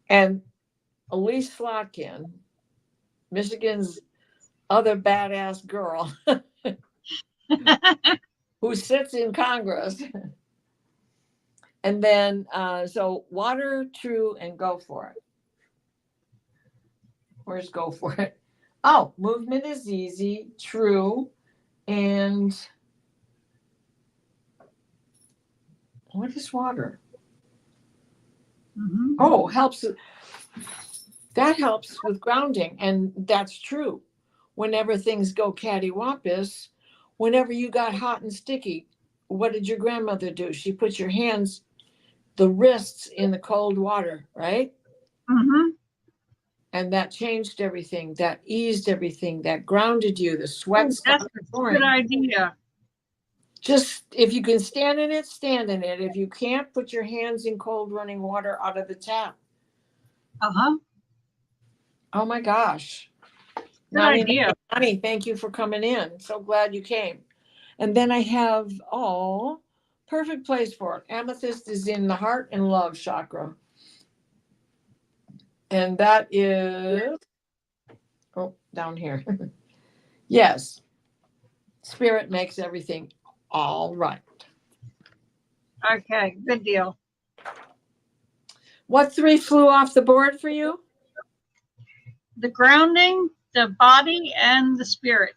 [SPEAKER 2] And Elise Slotkin, Michigan's other badass girl, who sits in Congress. And then, so water, true, and go for it. Where's go for it? Oh, movement is easy, true, and what is water? Oh, helps. That helps with grounding, and that's true. Whenever things go cattywampus, whenever you got hot and sticky, what did your grandmother do? She put your hands, the wrists, in the cold water, right? And that changed everything. That eased everything. That grounded you. The sweat stopped pouring.
[SPEAKER 1] Good idea.
[SPEAKER 2] Just, if you can stand in it, stand in it. If you can't, put your hands in cold running water out of the tap. Oh my gosh.
[SPEAKER 1] Good idea.
[SPEAKER 2] Nani, thank you for coming in. So glad you came. And then I have, perfect place for it. Amethyst is in the heart and love chakra. And that is, down here. Yes. Spirit makes everything all right.
[SPEAKER 1] Okay, good deal.
[SPEAKER 2] What 3 flew off the board for you?
[SPEAKER 1] The grounding, the body, and the spirit.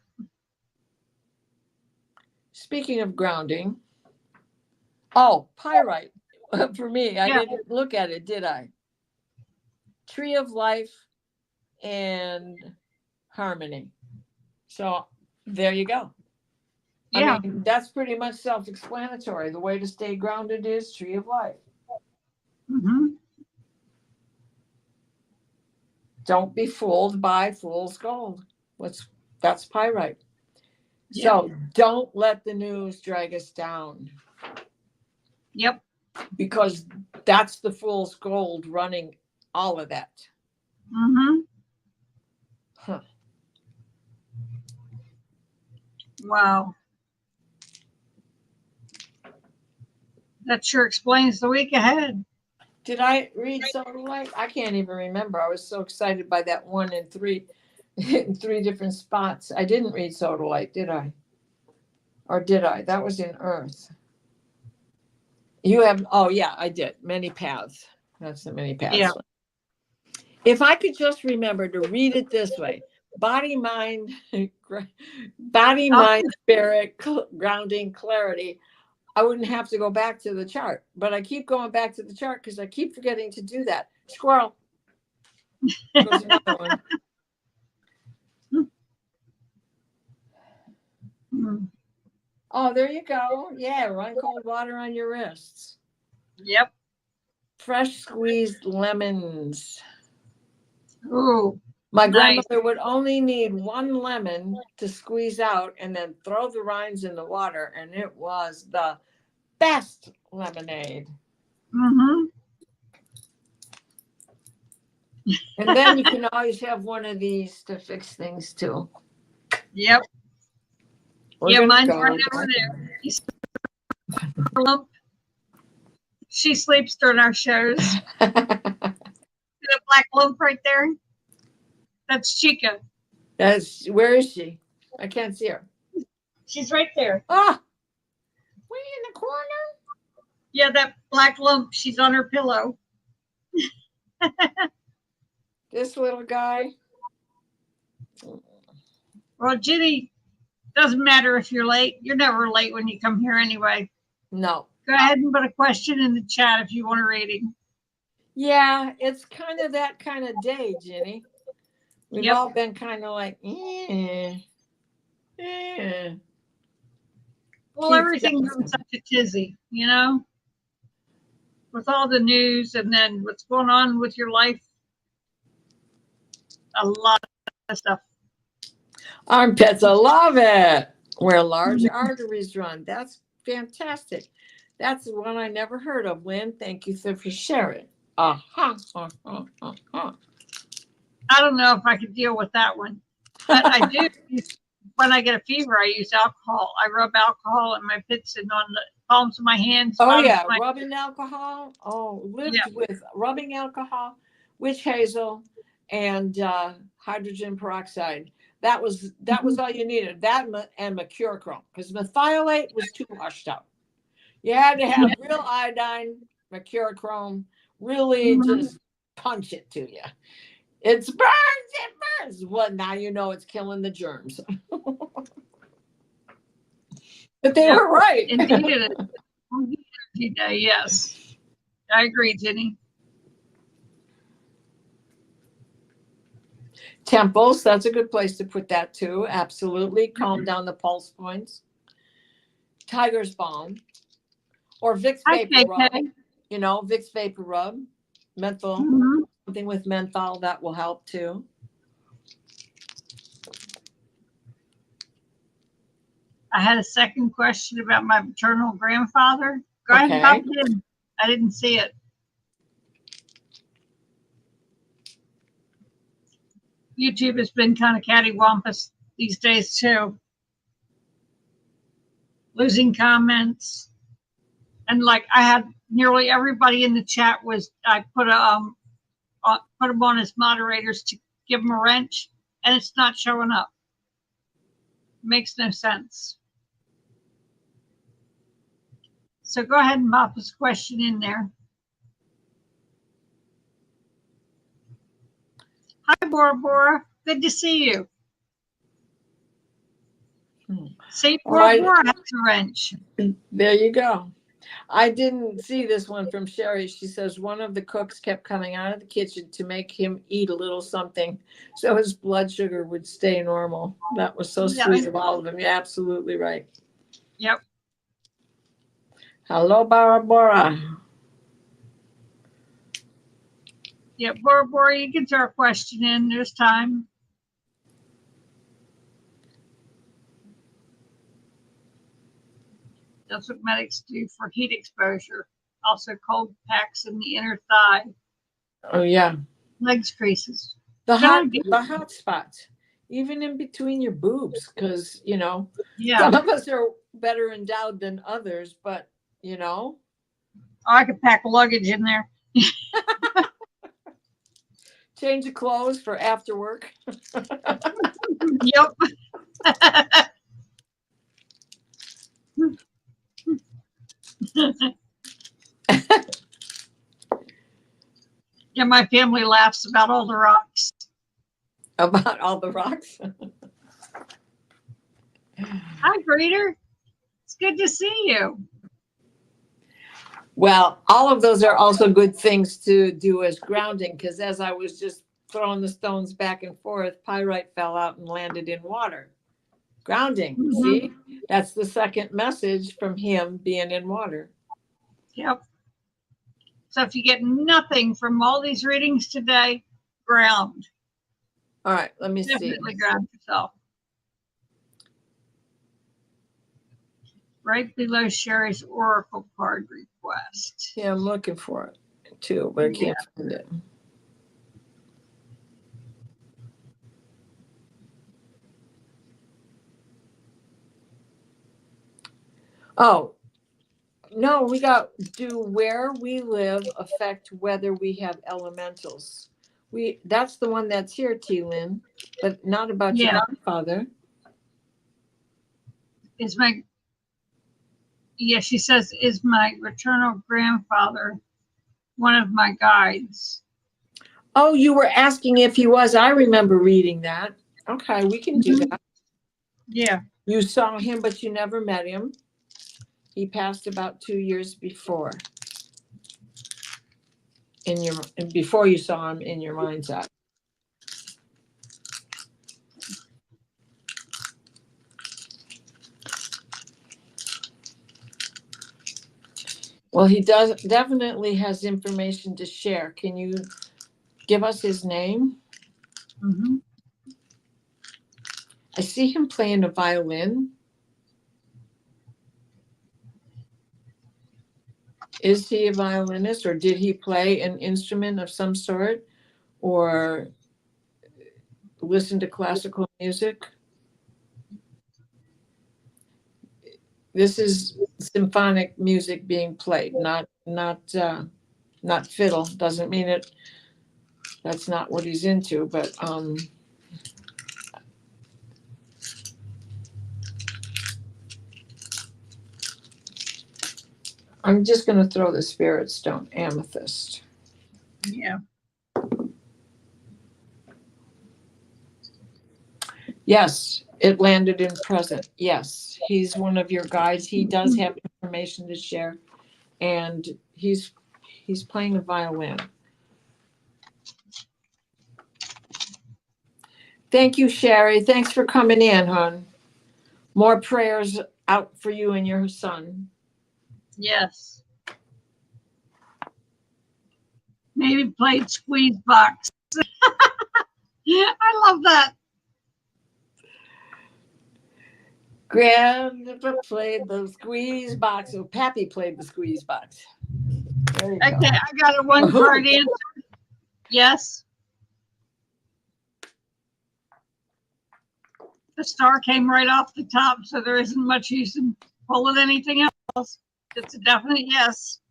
[SPEAKER 2] Speaking of grounding, pyrite for me. I didn't look at it, did I? Tree of life and harmony. So there you go. Yeah. I mean, that's pretty much self-explanatory. The way to stay grounded is tree of life. Don't be fooled by fool's gold. That's pyrite.
[SPEAKER 1] Yep.
[SPEAKER 2] So don't let the news drag us down.
[SPEAKER 1] Yep.
[SPEAKER 2] Because that's the fool's gold running all of that.
[SPEAKER 1] Mm-hmm.
[SPEAKER 2] Huh.
[SPEAKER 1] Wow. That sure explains the week ahead.
[SPEAKER 2] Did I read Sodalite? I can't even remember. I was so excited by that one in three different spots. I didn't read Sodalite, did I? Or did I? That was in Earth. You have, oh yeah, I did. Many paths. That's the many paths
[SPEAKER 1] Yeah.
[SPEAKER 2] one. If I could just remember to read it this way, body, mind, spirit, grounding, clarity, I wouldn't have to go back to the chart. But I keep going back to the chart because I keep forgetting to do that. Squirrel. Goes another one.
[SPEAKER 1] Mm.
[SPEAKER 2] Oh, there you go. Yeah, run cold water on your wrists.
[SPEAKER 1] Yep.
[SPEAKER 2] Fresh squeezed lemons.
[SPEAKER 1] Ooh.
[SPEAKER 2] My
[SPEAKER 1] Nice.
[SPEAKER 2] grandmother would only need one lemon to squeeze out and then throw the rinds in the water, and it was the best lemonade.
[SPEAKER 1] Mm-hmm.
[SPEAKER 2] And then you can always have one of these to fix things too.
[SPEAKER 1] Yep.
[SPEAKER 2] We're gonna
[SPEAKER 1] mine's
[SPEAKER 2] go.
[SPEAKER 1] right over there. She sleeps during our shows. See the black lump right there? That's Chica.
[SPEAKER 2] Where is she? I can't see her.
[SPEAKER 1] She's right there.
[SPEAKER 2] Oh, way in the corner.
[SPEAKER 1] Yeah, that black lump. She's on her pillow.
[SPEAKER 2] This little guy.
[SPEAKER 1] Well, Ginny, doesn't matter if you're late. You're never late when you come here anyway.
[SPEAKER 2] No.
[SPEAKER 1] Go ahead and put a question in the chat if you want a reading.
[SPEAKER 2] Yeah, it's kind of that kind of day, Ginny. We've all been kind of like,
[SPEAKER 1] Well,
[SPEAKER 2] Keith
[SPEAKER 1] everything's in such a tizzy, you know, with all the news and then what's going on with your life. A lot of stuff.
[SPEAKER 2] Armpits, I love it. Where large arteries run. That's fantastic. That's the one I never heard of, Lynn. Thank you for sharing. I
[SPEAKER 1] don't know if I could deal with that one, but I do. When I get a fever, I use alcohol. I rub alcohol in my pits and on the palms of my hands.
[SPEAKER 2] Oh yeah, rubbing alcohol. Oh, lived
[SPEAKER 1] Yeah.
[SPEAKER 2] with rubbing alcohol, witch hazel, and hydrogen peroxide. That was all you needed. That and mercurochrome, because methylate was too washed out. You had to have real iodine, mercurochrome, really just punch it to you. It burns. Well, now you know it's killing the germs. But they were right.
[SPEAKER 1] Indeed it is. Yes. I agree, Jenny.
[SPEAKER 2] Temples, that's a good place to put that too. Absolutely. Calm down the pulse points. Tiger's Balm. Or Vicks Vapor Rub. You know, Vicks Vapor Rub. Menthol. Something with menthol, that will help too.
[SPEAKER 1] I had a second question about my maternal grandfather. Go ahead and pop it in. I didn't see it. YouTube has been kind of cattywampus these days too. Losing comments. And like I had nearly everybody in the chat I put them on as moderators to give them a wrench, and it's not showing up. Makes no sense. So go ahead and pop this question in there. Hi, Bora Bora. Good to see you. See, Bora Bora has a wrench.
[SPEAKER 2] There you go. I didn't see this one from Sherry. She says one of the cooks kept coming out of the kitchen to make him eat a little something so his blood sugar would stay normal. That was so sweet of all of them. You're absolutely right.
[SPEAKER 1] Yep.
[SPEAKER 2] Hello, Bora Bora.
[SPEAKER 1] Yeah, Bora, you can throw a question in. There's time. That's what medics do for heat exposure. Also, cold packs in the inner thigh,
[SPEAKER 2] Oh yeah,
[SPEAKER 1] legs creases.
[SPEAKER 2] the
[SPEAKER 1] Don't
[SPEAKER 2] hot spots, even in between your boobs, because
[SPEAKER 1] Yeah,
[SPEAKER 2] some of us are better endowed than others, but you know,
[SPEAKER 1] I could pack luggage in there.
[SPEAKER 2] change of clothes for after work.
[SPEAKER 1] Yep. Yeah, my family laughs about all the rocks.
[SPEAKER 2] About all the rocks.
[SPEAKER 1] Hi, Greeter. It's good to see you.
[SPEAKER 2] Well, all of those are also good things to do as grounding, because as I was just throwing the stones back and forth, pyrite fell out and landed in water. Grounding.
[SPEAKER 1] Mhm.
[SPEAKER 2] See, that's the second message from him being in water.
[SPEAKER 1] Yep. So if you get nothing from all these readings today, ground.
[SPEAKER 2] All right, let me see.
[SPEAKER 1] Definitely ground yourself. Right below Sherry's Oracle card request.
[SPEAKER 2] Yeah, I'm looking for it too, but I can't find it. Oh, no, we got, do where we live affect whether we have elementals? That's the one that's here, T-Lynn, but not about your
[SPEAKER 1] Yeah.
[SPEAKER 2] grandfather.
[SPEAKER 1] She says, is my maternal grandfather one of my guides?
[SPEAKER 2] Oh, you were asking if he was. I remember reading that. Okay, we can do that.
[SPEAKER 1] Yeah.
[SPEAKER 2] You saw him, but you never met him. He passed about 2 years before. Before you saw him in your mind's eye. Well, he definitely has information to share. Can you give us his name?
[SPEAKER 1] Mm-hmm.
[SPEAKER 2] I see him playing a violin. Is he a violinist, or did he play an instrument of some sort, or listen to classical music? This is symphonic music being played, not fiddle. Doesn't mean it. That's not what he's into, but I'm just going to throw the spirit stone, amethyst.
[SPEAKER 1] Yeah.
[SPEAKER 2] Yes, it landed in present. Yes, he's one of your guides. He does have information to share, and he's playing a violin. Thank you, Sherry. Thanks for coming in, hon. More prayers out for you and your son.
[SPEAKER 1] Yes. Maybe played squeeze box. Yeah, I love that.
[SPEAKER 2] Grandpa played the squeeze box. Oh, Pappy played the squeeze box. There you go.
[SPEAKER 1] Okay, I got a one card answer. Yes. The star came right off the top, so there isn't much use in pulling anything else. It's a definite yes.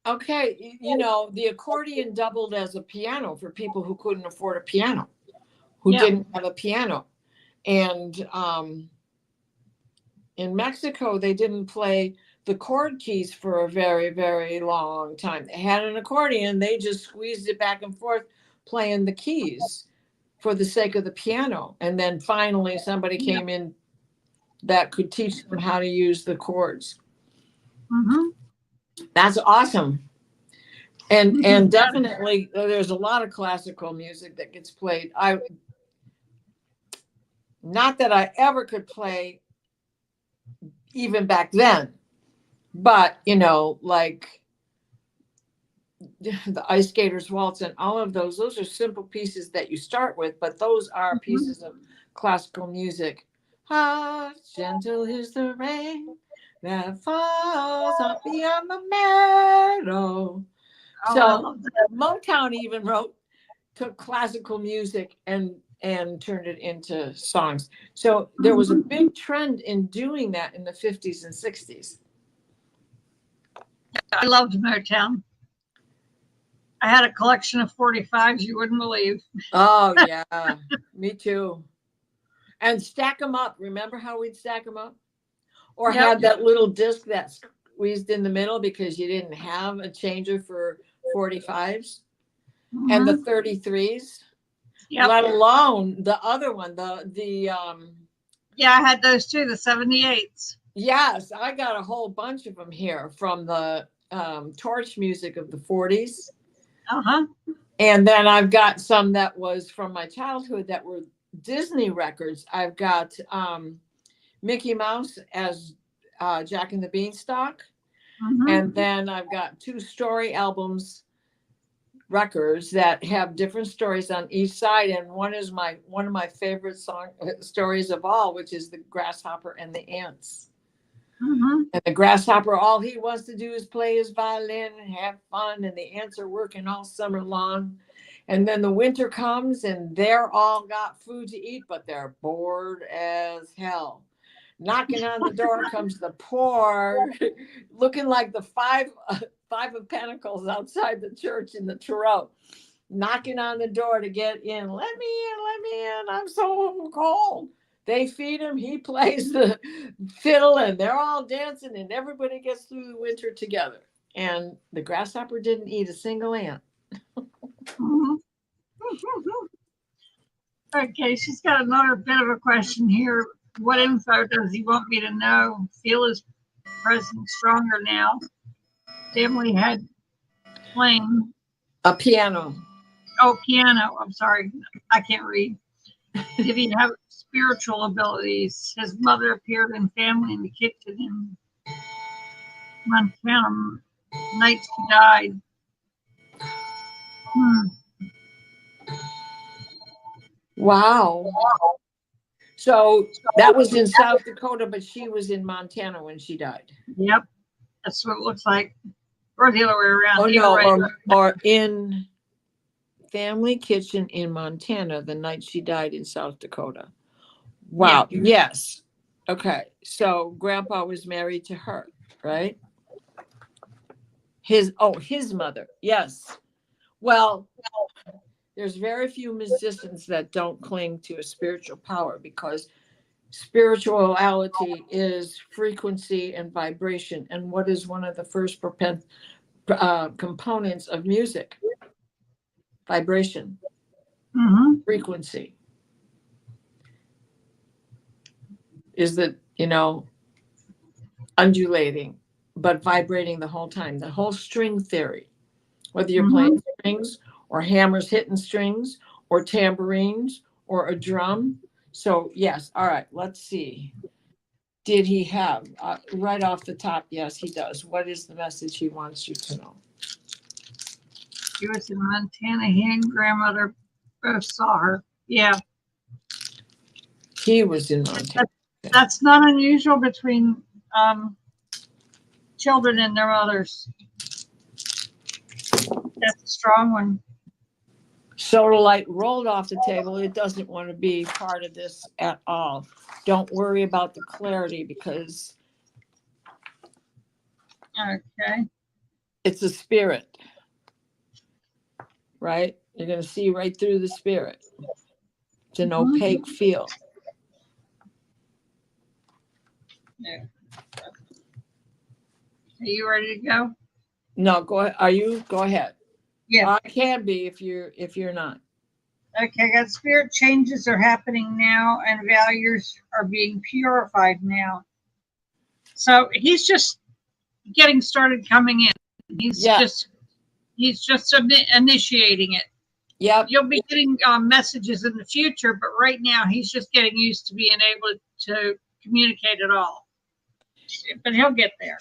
[SPEAKER 2] Okay, the accordion doubled as a piano for people who couldn't afford a piano, who didn't have a piano. And in Mexico, they didn't play the chord keys for a very, very long time. They had an accordion, they just squeezed it back and forth, playing the keys for the sake of the piano. And then finally somebody came in that could teach them how to use the chords.
[SPEAKER 1] Mm-hmm.
[SPEAKER 2] That's awesome. And definitely there's a lot of classical music that gets played. Not that I ever could play even back then, but like the Ice Skater's Waltz and all of those are simple pieces that you start with, but those are pieces of classical music. Ah, gentle is the rain that falls up beyond the meadow.
[SPEAKER 1] Oh, I
[SPEAKER 2] So
[SPEAKER 1] love that.
[SPEAKER 2] Motown even took classical music and turned it into songs. So there was a big trend in doing that in the 50s and 60s.
[SPEAKER 1] I loved Motown. I had a collection of 45s you wouldn't believe.
[SPEAKER 2] Oh, yeah, me too. And stack them up. Remember how we'd stack them up? Or
[SPEAKER 1] Yep.
[SPEAKER 2] had that little disc that squeezed in the middle because you didn't have a changer for 45s and the 33s,
[SPEAKER 1] Yep.
[SPEAKER 2] let alone the other one,
[SPEAKER 1] Yeah, I had those too, the 78s.
[SPEAKER 2] yes, I got a whole bunch of them here from the torch music of the 40s.
[SPEAKER 1] Uh-huh.
[SPEAKER 2] And then I've got some that was from my childhood that were Disney records. I've got Mickey Mouse as Jack and the Beanstalk. And then I've got 2 story albums records that have different stories on each side. And one is one of my favorite stories of all, which is the Grasshopper and the Ants. And the grasshopper, all he wants to do is play his violin and have fun. And the ants are working all summer long. And then the winter comes and they're all got food to eat, but they're bored as hell. Knocking on the door comes the poor, looking like the five of pentacles outside the church in the Tarot, knocking on the door to get in. Let me in. I'm so cold. They feed him. He plays the fiddle and they're all dancing and everybody gets through the winter together. And the grasshopper didn't eat a single ant.
[SPEAKER 1] Okay, she's got another bit of a question here. What info does he want me to know? Feel his presence stronger now. Family had playing.
[SPEAKER 2] A piano.
[SPEAKER 1] Oh, piano. I'm sorry. I can't read. Did he have spiritual abilities? His mother appeared in family in the kitchen in Montana. Night she died.
[SPEAKER 2] Wow. So that was in South Dakota, but she was in Montana when she died.
[SPEAKER 1] Yep. That's what it looks like. Or the other way around.
[SPEAKER 2] Oh, no, or in family kitchen in Montana the night she died in South Dakota. Wow. Yeah. Yes. Okay. So grandpa was married to her, right? His mother. Yes. Well, there's very few musicians that don't cling to a spiritual power because spirituality is frequency and vibration. And what is one of the first components of music? Vibration, frequency. Is that, undulating, but vibrating the whole time. The whole string theory, whether you're playing strings or hammers hitting strings or tambourines or a drum. So yes, all right, let's see. Did he have, right off the top, yes, he does. What is the message he wants you to know?
[SPEAKER 1] She was in Montana. He and grandmother both saw her. Yeah.
[SPEAKER 2] He was in Montana.
[SPEAKER 1] That's not unusual between children and their mothers. That's a strong one.
[SPEAKER 2] Soda light rolled off the table. It doesn't want to be part of this at all. Don't worry about the clarity because it's a spirit, right? You're going to see right through the spirit. It's an opaque field.
[SPEAKER 1] Yeah. Are you ready to go?
[SPEAKER 2] No, go ahead. Are you? Go ahead.
[SPEAKER 1] Yeah.
[SPEAKER 2] I can be if you're not.
[SPEAKER 1] Okay, got spirit changes are happening now and values are being purified now. So he's just getting started coming in. He's just initiating it.
[SPEAKER 2] Yep.
[SPEAKER 1] You'll be getting messages in the future, but right now he's just getting used to being able to communicate it all. But he'll get there.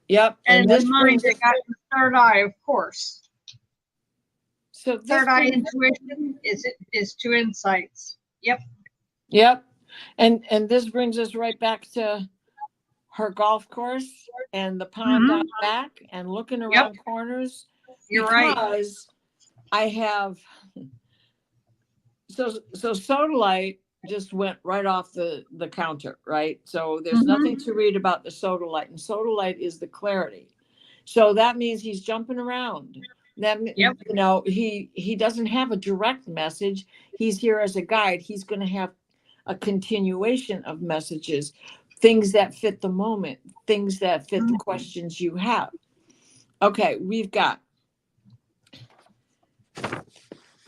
[SPEAKER 2] Yep.
[SPEAKER 1] And
[SPEAKER 2] this
[SPEAKER 1] in mine,
[SPEAKER 2] brings
[SPEAKER 1] I got the third eye, of course.
[SPEAKER 2] so this
[SPEAKER 1] Third eye
[SPEAKER 2] brings,
[SPEAKER 1] intuition is to insights. Yep.
[SPEAKER 2] yep. And this brings us right back to her golf course and the pond
[SPEAKER 1] Mhm.
[SPEAKER 2] out back and looking
[SPEAKER 1] Yep.
[SPEAKER 2] around corners.
[SPEAKER 1] You're right.
[SPEAKER 2] Because I have so sodalite just went right off the counter, right? So there's
[SPEAKER 1] Mhm.
[SPEAKER 2] nothing to read about the sodalite, and sodalite is the clarity. So that means he's jumping around. That
[SPEAKER 1] Yep.
[SPEAKER 2] you know, he doesn't have a direct message. He's here as a guide. He's going to have a continuation of messages, things that fit the moment, things that fit the questions you have. Okay, we've got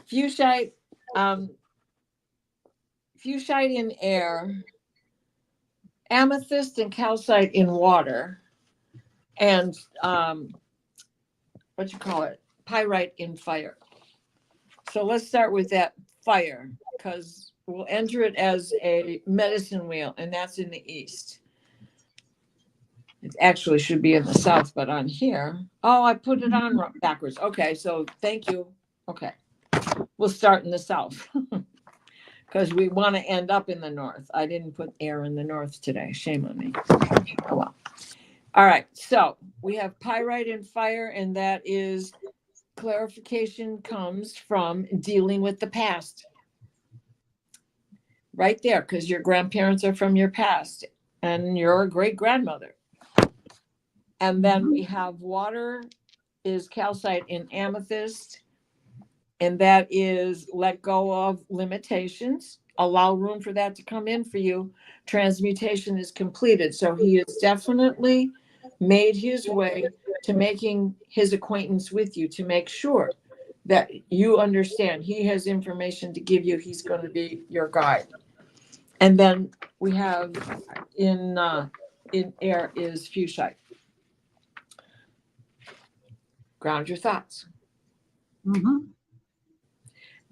[SPEAKER 2] fuchsite, fuchsite in air, amethyst and calcite in water, and what you call it, pyrite in fire. So let's start with that fire, because we'll enter it as a medicine wheel, and that's in the east. It actually should be in the south, but on here, oh, I put it on backwards. Okay, so thank you. Okay, we'll start in the south because we want to end up in the north. I didn't put air in the north today. Shame on me. Oh well. All right, so we have pyrite and fire, and that is clarification comes from dealing with the past. Right there, because your grandparents are from your past and you're a great grandmother. And then we have water is calcite in amethyst, and that is let go of limitations, allow room for that to come in for you. Transmutation is completed. So he has definitely made his way to making his acquaintance with you to make sure that you understand he has information to give you. He's going to be your guide. And then we have in air is fuchsite. Ground your thoughts.
[SPEAKER 1] Mhm.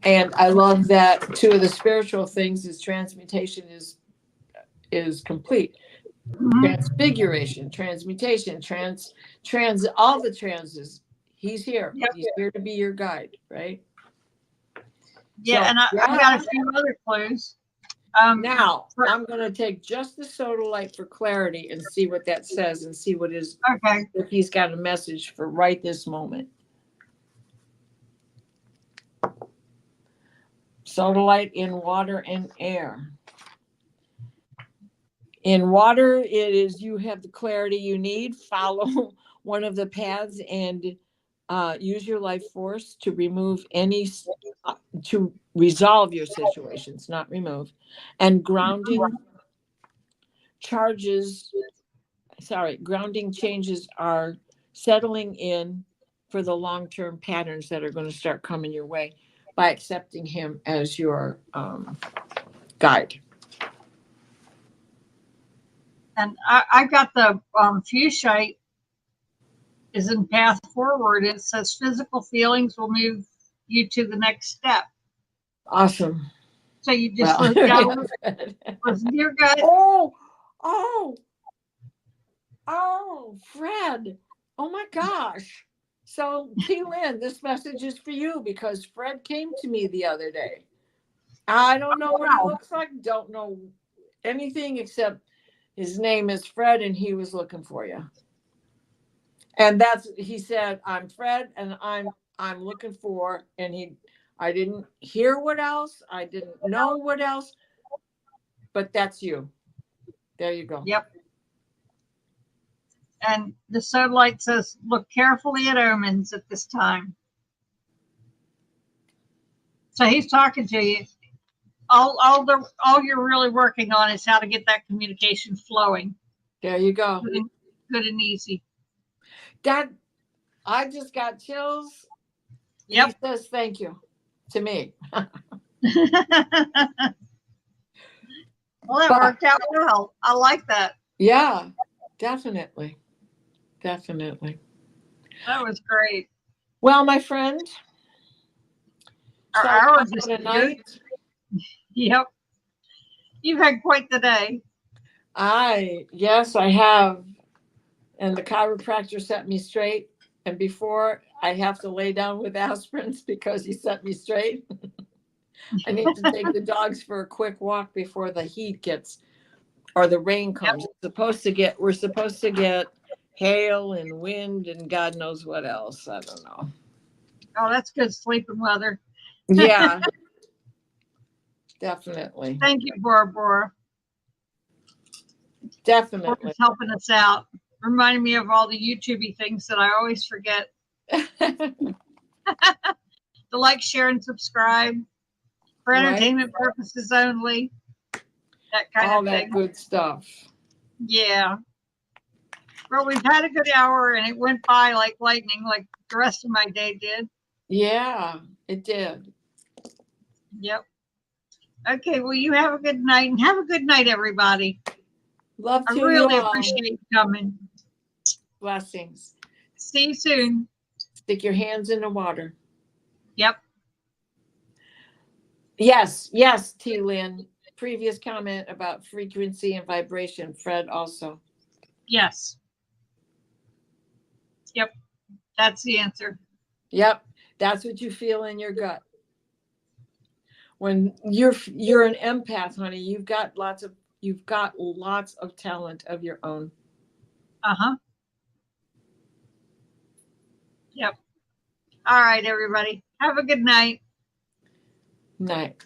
[SPEAKER 2] And I love that two of the spiritual things is transmutation is complete.
[SPEAKER 1] Mhm.
[SPEAKER 2] Transfiguration, transmutation, all the transes. He's here.
[SPEAKER 1] Yep.
[SPEAKER 2] He's here to be your guide, right?
[SPEAKER 1] Yeah,
[SPEAKER 2] So,
[SPEAKER 1] and I've got a few other clues.
[SPEAKER 2] Now I'm going to take just the sodalite for clarity and see what that says and see what is,
[SPEAKER 1] okay.
[SPEAKER 2] if he's got a message for right this moment. Sodalite in water and air. In water, it is you have the clarity you need. Follow one of the paths and use your life force to remove any, to resolve your situations, not remove. And grounding changes are settling in for the long-term patterns that are going to start coming your way by accepting him as your guide.
[SPEAKER 1] And I got the fuchsite is in path forward. It says physical feelings will move you to the next step.
[SPEAKER 2] Awesome.
[SPEAKER 1] So you just listen to your gut.
[SPEAKER 2] Oh, Fred. Oh my gosh. So T. Lynn, this message is for you because Fred came to me the other day. I don't know what he looks like. Don't know anything except his name is Fred and he was looking for you. And he said, I'm Fred and I'm looking for, and I didn't hear what else. I didn't know what else, but that's you. There you go.
[SPEAKER 1] Yep. And the sodalite says, look carefully at omens at this time. So he's talking to you. All you're really working on is how to get that communication flowing.
[SPEAKER 2] There you go.
[SPEAKER 1] Good and easy.
[SPEAKER 2] Dad, I just got chills.
[SPEAKER 1] Yep.
[SPEAKER 2] He says thank you to me.
[SPEAKER 1] Well, that worked out well. I like that.
[SPEAKER 2] Yeah, definitely. Definitely.
[SPEAKER 1] That was great.
[SPEAKER 2] Well, my friend,
[SPEAKER 1] Our hour just
[SPEAKER 2] tonight.
[SPEAKER 1] Yep. You've had quite the day.
[SPEAKER 2] Yes, I have. and the chiropractor set me straight. And before I have to lay down with aspirins because he set me straight, I need to take the dogs for a quick walk before the heat gets or the rain comes. We're supposed to get hail and wind and God knows what else. I don't know.
[SPEAKER 1] Oh, that's good sleeping weather.
[SPEAKER 2] Yeah, definitely.
[SPEAKER 1] Thank you, Barbara.
[SPEAKER 2] Definitely.
[SPEAKER 1] For helping us out. Reminding me of all the YouTubey things that I always forget. To like, share, and subscribe for entertainment purposes only. That kind
[SPEAKER 2] all
[SPEAKER 1] of
[SPEAKER 2] that
[SPEAKER 1] thing.
[SPEAKER 2] good stuff.
[SPEAKER 1] Yeah. Well, we've had a good hour and it went by like lightning, like the rest of my day did.
[SPEAKER 2] Yeah, it did.
[SPEAKER 1] Yep. Okay, well, you have a good night, and have a good night, everybody.
[SPEAKER 2] Love to
[SPEAKER 1] I really
[SPEAKER 2] you all.
[SPEAKER 1] appreciate you coming.
[SPEAKER 2] Blessings.
[SPEAKER 1] See you soon.
[SPEAKER 2] Stick your hands in the water.
[SPEAKER 1] Yep.
[SPEAKER 2] Yes, T. Lynn. Previous comment about frequency and vibration. Fred also.
[SPEAKER 1] Yes. Yep. That's the answer.
[SPEAKER 2] Yep. That's what you feel in your gut. When you're an empath, honey, you've got lots of talent of your own.
[SPEAKER 1] Uh-huh. Yep. All right, everybody. Have a good night.
[SPEAKER 2] Night.